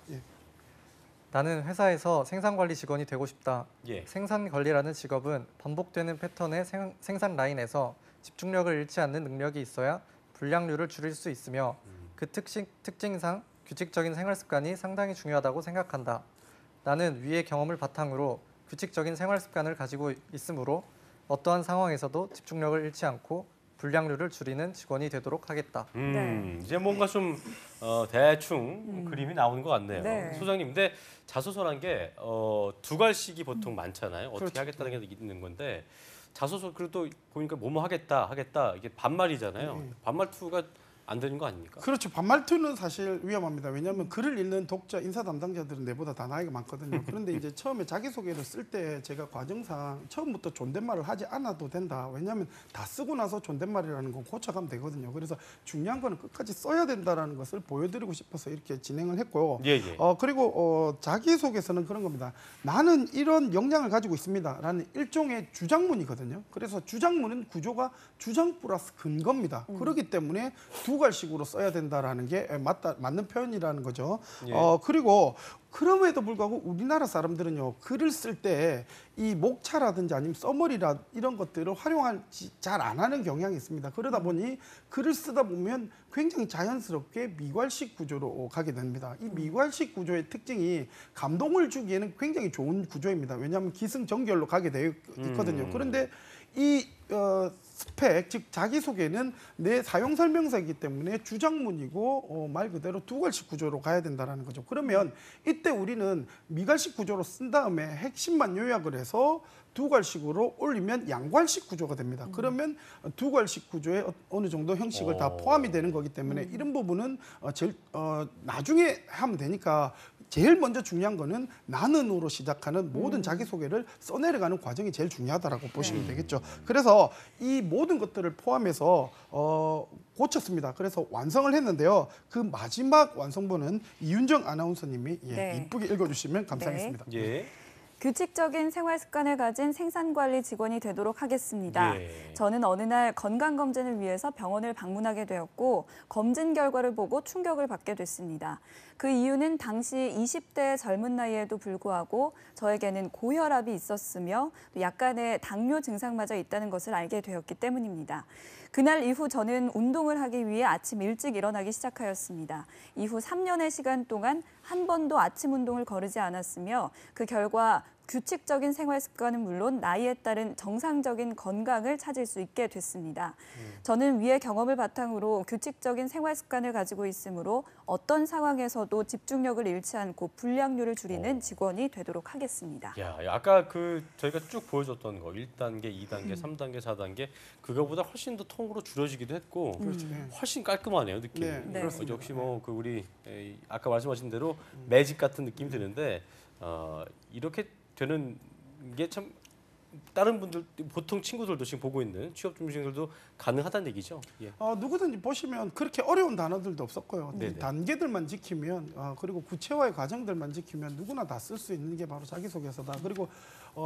나는 회사에서 생산관리 직원이 되고 싶다. 생산관리라는 직업은 반복되는 패턴의 생산 라인에서 집중력을 잃지 않는 능력이 있어야 불량률을 줄일 수 있으며 그 특징상 규칙적인 생활 습관이 상당히 중요하다고 생각한다. 나는 위의 경험을 바탕으로 규칙적인 생활 습관을 가지고 있으므로 어떠한 상황에서도 집중력을 잃지 않고 불량률을 줄이는 직원이 되도록 하겠다. 이제 뭔가 좀 대충 그림이 나오는 것 같네요. 소장님, 근데 자소서란 게 두 갈씩이 보통 많잖아요. 어떻게 하겠다는 게 있는 건데 자소서 그래도 보니까 뭐뭐 하겠다 이게 반말이잖아요. 반말투가 안 되는 거 아닙니까? 그렇죠. 반말투는 사실 위험합니다. 왜냐하면 글을 읽는 독자, 인사 담당자들은 내보다 다 나이가 많거든요. 그런데 이제 처음에 자기소개를 쓸 때 제가 과정상 처음부터 존댓말을 하지 않아도 된다. 왜냐하면 다 쓰고 나서 존댓말이라는 건 고쳐가면 되거든요. 그래서 중요한 거는 끝까지 써야 된다는 것을 보여드리고 싶어서 이렇게 진행을 했고 그리고 자기소개서는 그런 겁니다. 나는 이런 역량을 가지고 있습니다. 라는 일종의 주장문이거든요. 그래서 주장문은 구조가 주장 플러스 근거입니다. 그렇기 때문에 두 두괄식으로 써야 된다라는 게 맞는 표현이라는 거죠. 예. 그리고 그럼에도 불구하고 우리나라 사람들은요, 글을 쓸 때 이 목차라든지 아니면 써머리라 이런 것들을 활용하지 잘 안 하는 경향이 있습니다. 그러다 보니 글을 쓰다 보면 굉장히 자연스럽게 미괄식 구조로 가게 됩니다. 이 미괄식 구조의 특징이 감동을 주기에는 굉장히 좋은 구조입니다. 왜냐하면 기승전결로 가게 되어 있거든요. 그런데 이 스펙, 즉 자기소개는 내 사용설명서이기 때문에 주장문이고 말 그대로 두괄식 구조로 가야 된다는 거죠. 그러면 이때 우리는 미괄식 구조로 쓴 다음에 핵심만 요약을 해서 두괄식으로 올리면 양괄식 구조가 됩니다. 그러면 두괄식 구조에 어느 정도 형식을 다 포함이 되는 거기 때문에 이런 부분은 제일 나중에 하면 되니까 제일 먼저 중요한 거는 나는으로 시작하는 모든 자기소개를 써내려가는 과정이 제일 중요하다라고 보시면 되겠죠. 그래서 이 모든 것들을 포함해서 고쳤습니다. 그래서 완성을 했는데요. 그 마지막 완성본은 이윤정 아나운서님이 이쁘게 읽어주시면 감사하겠습니다. 예. 규칙적인 생활 습관을 가진 생산관리 직원이 되도록 하겠습니다. 예. 저는 어느 날 건강검진을 위해서 병원을 방문하게 되었고 검진 결과를 보고 충격을 받게 됐습니다. 그 이유는 당시 20대의 젊은 나이에도 불구하고 저에게는 고혈압이 있었으며 또 약간의 당뇨 증상마저 있다는 것을 알게 되었기 때문입니다. 그날 이후 저는 운동을 하기 위해 아침 일찍 일어나기 시작하였습니다. 이후 3년의 시간 동안 한 번도 아침 운동을 거르지 않았으며 그 결과 규칙적인 생활 습관은 물론 나이에 따른 정상적인 건강을 찾을 수 있게 됐습니다. 저는 위의 경험을 바탕으로 규칙적인 생활 습관을 가지고 있으므로 어떤 상황에서도 집중력을 잃지 않고 불량률을 줄이는 직원이 되도록 하겠습니다. 야, 아까 저희가 쭉 보여줬던 거 1단계, 2단계, 3단계, 4단계 그거보다 훨씬 더 통으로 줄여지기도 했고 훨씬 깔끔하네요, 느낌이. 네. 역시 우리 아까 말씀하신 대로 매직 같은 느낌이 드는데 이렇게 되는 게 참 다른 분들 보통 친구들도 지금 보고 있는 취업 준비생들도 가능하다는 얘기죠. 예. 누구든지 보시면 그렇게 어려운 단어들도 없었고요. 단계들만 지키면 그리고 구체화의 과정들만 지키면 누구나 다 쓸 수 있는 게 바로 자기소개서다. 그리고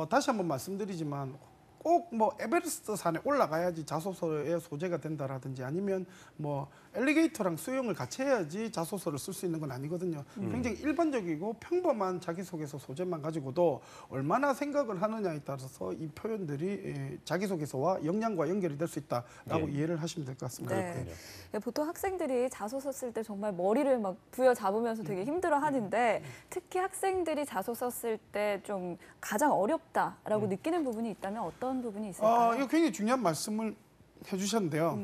다시 한번 말씀드리지만 꼭 뭐 에베레스트 산에 올라가야지 자소서의 소재가 된다라든지 아니면 뭐 엘리게이터랑 수영을 같이 해야지 자소서를 쓸 수 있는 건 아니거든요. 굉장히 일반적이고 평범한 자기소개서 소재만 가지고도 얼마나 생각을 하느냐에 따라서 이 표현들이 자기소개서와 역량과 연결이 될 수 있다라고 이해를 하시면 될 것 같습니다. 네. 보통 학생들이 자소서 쓸 때 정말 머리를 막 부여잡으면서 되게 힘들어 하는데 특히 학생들이 자소서 쓸 때 좀 가장 어렵다라고 느끼는 부분이 있다면 어떤 부분이 있을까요? 이거 굉장히 중요한 말씀을 해주셨는데요.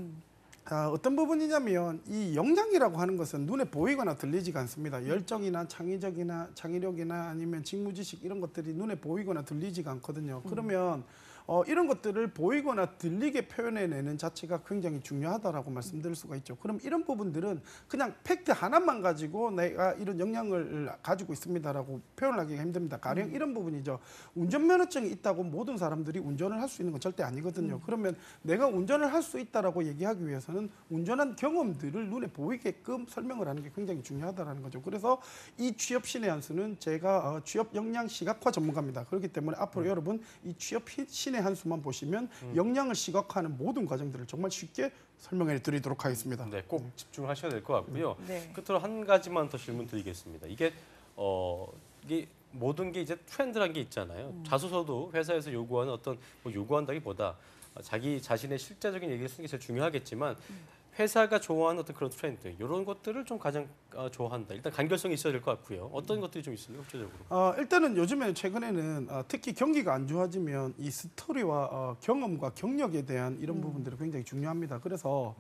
어떤 부분이냐면 이 역량이라고 하는 것은 눈에 보이거나 들리지가 않습니다. 열정이나 창의력이나 아니면 직무지식 이런 것들이 눈에 보이거나 들리지가 않거든요. 그러면 이런 것들을 보이거나 들리게 표현해내는 자체가 굉장히 중요하다라고 말씀드릴 수가 있죠. 그럼 이런 부분들은 그냥 팩트 하나만 가지고 내가 이런 역량을 가지고 있습니다라고 표현하기가 힘듭니다. 가령 이런 부분이죠. 운전면허증이 있다고 모든 사람들이 운전을 할 수 있는 건 절대 아니거든요. 그러면 내가 운전을 할 수 있다라고 얘기하기 위해서는 운전한 경험들을 눈에 보이게끔 설명을 하는 게 굉장히 중요하다라는 거죠. 그래서 이 취업 신의 한 수는 제가 취업 역량 시각화 전문가입니다. 그렇기 때문에 앞으로 여러분 이 취업 신의 한 수만 보시면 역량을 시각화하는 모든 과정들을 정말 쉽게 설명해 드리도록 하겠습니다. 네, 꼭 집중하셔야 될 것 같고요. 끝으로 한 가지만 더 질문 드리겠습니다. 이게 모든 게 이제 트렌드란 게 있잖아요. 자소서도 회사에서 요구하는 어떤 요구한다기보다 자기 자신의 실제적인 얘기를 쓰는 게 제일 중요하겠지만 회사가 좋아하는 어떤 그런 트렌드 이런 것들을 좀 가장 좋아한다. 일단 간결성이 있어야 될 것 같고요. 어떤 것들이 좀 있습니까? 구체적으로. 일단은 요즘에 최근에는 특히 경기가 안 좋아지면 이 스토리와 경험과 경력에 대한 이런 부분들이 굉장히 중요합니다. 그래서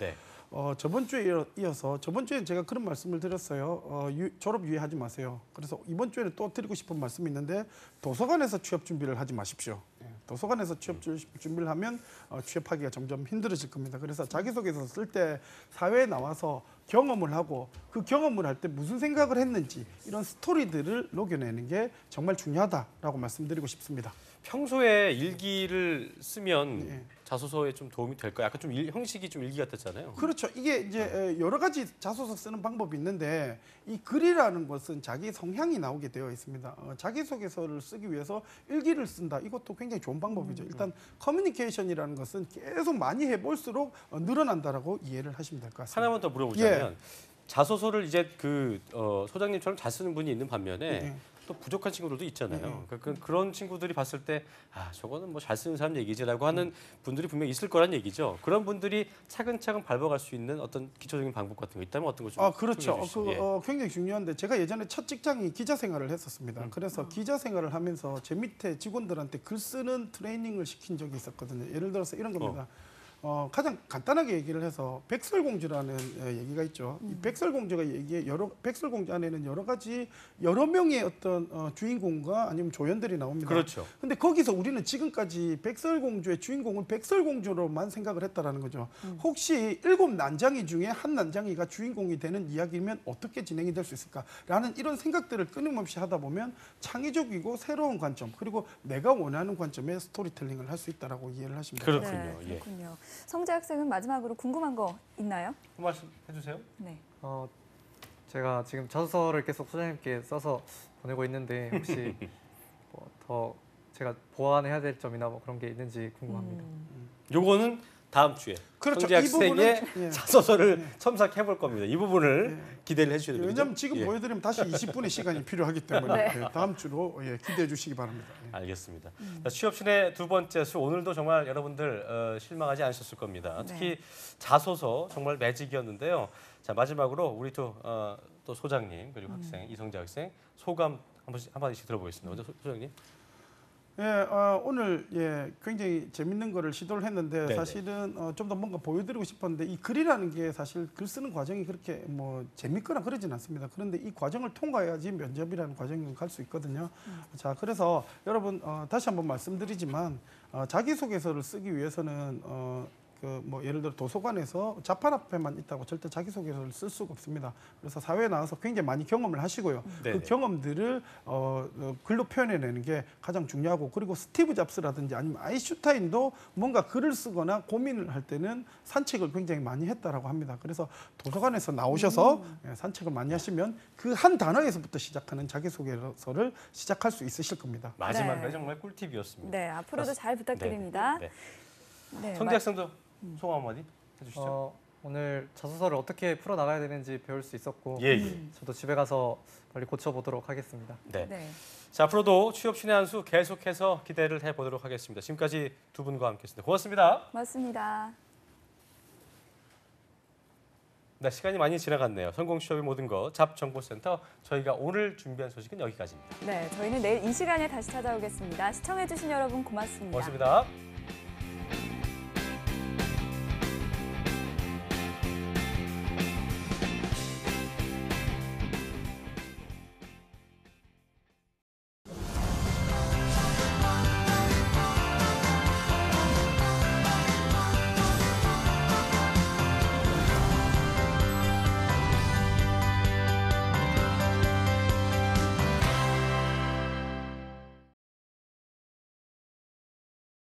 저번 주에 이어서 저번 주에 제가 그런 말씀을 드렸어요. 졸업 유예하지 마세요. 그래서 이번 주에는 또 드리고 싶은 말씀이 있는데 도서관에서 취업 준비를 하지 마십시오. 도서관에서 취업 준비를 하면 취업하기가 점점 힘들어질 겁니다. 그래서 자기소개서 쓸 때 사회에 나와서 경험을 하고 그 경험을 할 때 무슨 생각을 했는지 이런 스토리들을 녹여내는 게 정말 중요하다라고 말씀드리고 싶습니다. 평소에 일기를 쓰면 자소서에 좀 도움이 될까요? 약간 좀 형식이 좀 일기 같았잖아요. 그렇죠. 이게 이제 여러 가지 자소서 쓰는 방법이 있는데 이 글이라는 것은 자기 성향이 나오게 되어 있습니다. 자기소개서를 쓰기 위해서 일기를 쓴다. 이것도 굉장히 좋은 방법이죠. 일단 커뮤니케이션이라는 것은 계속 많이 해볼수록 늘어난다라고 이해를 하시면 될 것 같습니다. 하나만 더 물어보자면 자소서를 이제 소장님처럼 잘 쓰는 분이 있는 반면에 또 부족한 친구들도 있잖아요. 그런 친구들이 봤을 때 저거는 뭐 잘 쓰는 사람 얘기지라고 하는 분들이 분명히 있을 거란 얘기죠. 그런 분들이 차근차근 밟아갈 수 있는 어떤 기초적인 방법 같은 거 있다면 어떤 거 좀 그렇죠. 굉장히 중요한데 제가 예전에 첫 직장이 기자 생활을 했었습니다. 그래서 기자 생활을 하면서 제 밑에 직원들한테 글 쓰는 트레이닝을 시킨 적이 있었거든요. 예를 들어서 이런 겁니다. 가장 간단하게 얘기를 해서 백설공주라는 얘기가 있죠. 이 백설공주가 백설공주 안에는 여러 명의 어떤 주인공과 아니면 조연들이 나옵니다. 그렇죠. 근데 거기서 우리는 지금까지 백설공주의 주인공을 백설공주로만 생각을 했다라는 거죠. 혹시 7 난장이 중에 한 난장이가 주인공이 되는 이야기면 어떻게 진행이 될 수 있을까라는 이런 생각들을 끊임없이 하다 보면 창의적이고 새로운 관점 그리고 내가 원하는 관점의 스토리텔링을 할 수 있다라고 이해를 하시면 됩니다. 그렇군요. 네, 그렇군요. 성재 학생은 마지막으로 궁금한 거 있나요? 한 말씀 해주세요. 네. 제가 지금 자소서를 계속 소장님께 써서 보내고 있는데 혹시 뭐 더 제가 보완해야 될 점이나 뭐 그런 게 있는지 궁금합니다. 요거는 다음 주에 그렇죠. 성재 학생의 자소서를 첨삭해 볼 겁니다. 이 부분을 기대를 해주셔야 됩니다. 왜냐하면 지금 보여드리면 다시 20분의 시간이 필요하기 때문에 다음 주로 기대해 주시기 바랍니다. 알겠습니다. 취업신의 두 번째 수 오늘도 정말 여러분들 실망하지 않으셨을 겁니다. 특히 자소서 정말 매직이었는데요. 자 마지막으로 우리 또 소장님 그리고 학생 이성재 학생 소감 한 마디씩 들어보겠습니다. 먼저 소장님. 오늘 굉장히 재밌는 거를 시도를 했는데 네네. 사실은 좀 더 뭔가 보여드리고 싶었는데 이 글이라는 게 사실 글 쓰는 과정이 그렇게 뭐 재밌거나 그러진 않습니다. 그런데 이 과정을 통과해야지 면접이라는 과정을 갈 수 있거든요. 자 그래서 여러분 다시 한번 말씀드리지만 자기소개서를 쓰기 위해서는 뭐 예를 들어 도서관에서 자판 앞에만 있다고 절대 자기소개서를 쓸 수가 없습니다. 그래서 사회에 나와서 굉장히 많이 경험을 하시고요. 그 경험들을 글로 표현해내는 게 가장 중요하고 그리고 스티브 잡스라든지 아니면 아인슈타인도 뭔가 글을 쓰거나 고민을 할 때는 산책을 굉장히 많이 했다라고 합니다. 그래서 도서관에서 나오셔서 산책을 많이 하시면 그 한 단어에서부터 시작하는 자기소개서를 시작할 수 있으실 겁니다. 마지막에 정말 꿀팁이었습니다. 네, 앞으로도 잘 부탁드립니다. 네. 성재 학생도 소감 한마디 해주시죠. 오늘 자소서를 어떻게 풀어나가야 되는지 배울 수 있었고 저도 집에 가서 빨리 고쳐보도록 하겠습니다. 네. 자, 앞으로도 취업신의 한 수 계속해서 기대를 해보도록 하겠습니다. 지금까지 두 분과 함께했습니다. 고맙습니다. 고맙습니다. 네, 시간이 많이 지나갔네요. 성공 취업의 모든 것 잡정보센터 저희가 오늘 준비한 소식은 여기까지입니다. 네, 저희는 내일 이 시간에 다시 찾아오겠습니다. 시청해주신 여러분 고맙습니다. 고맙습니다.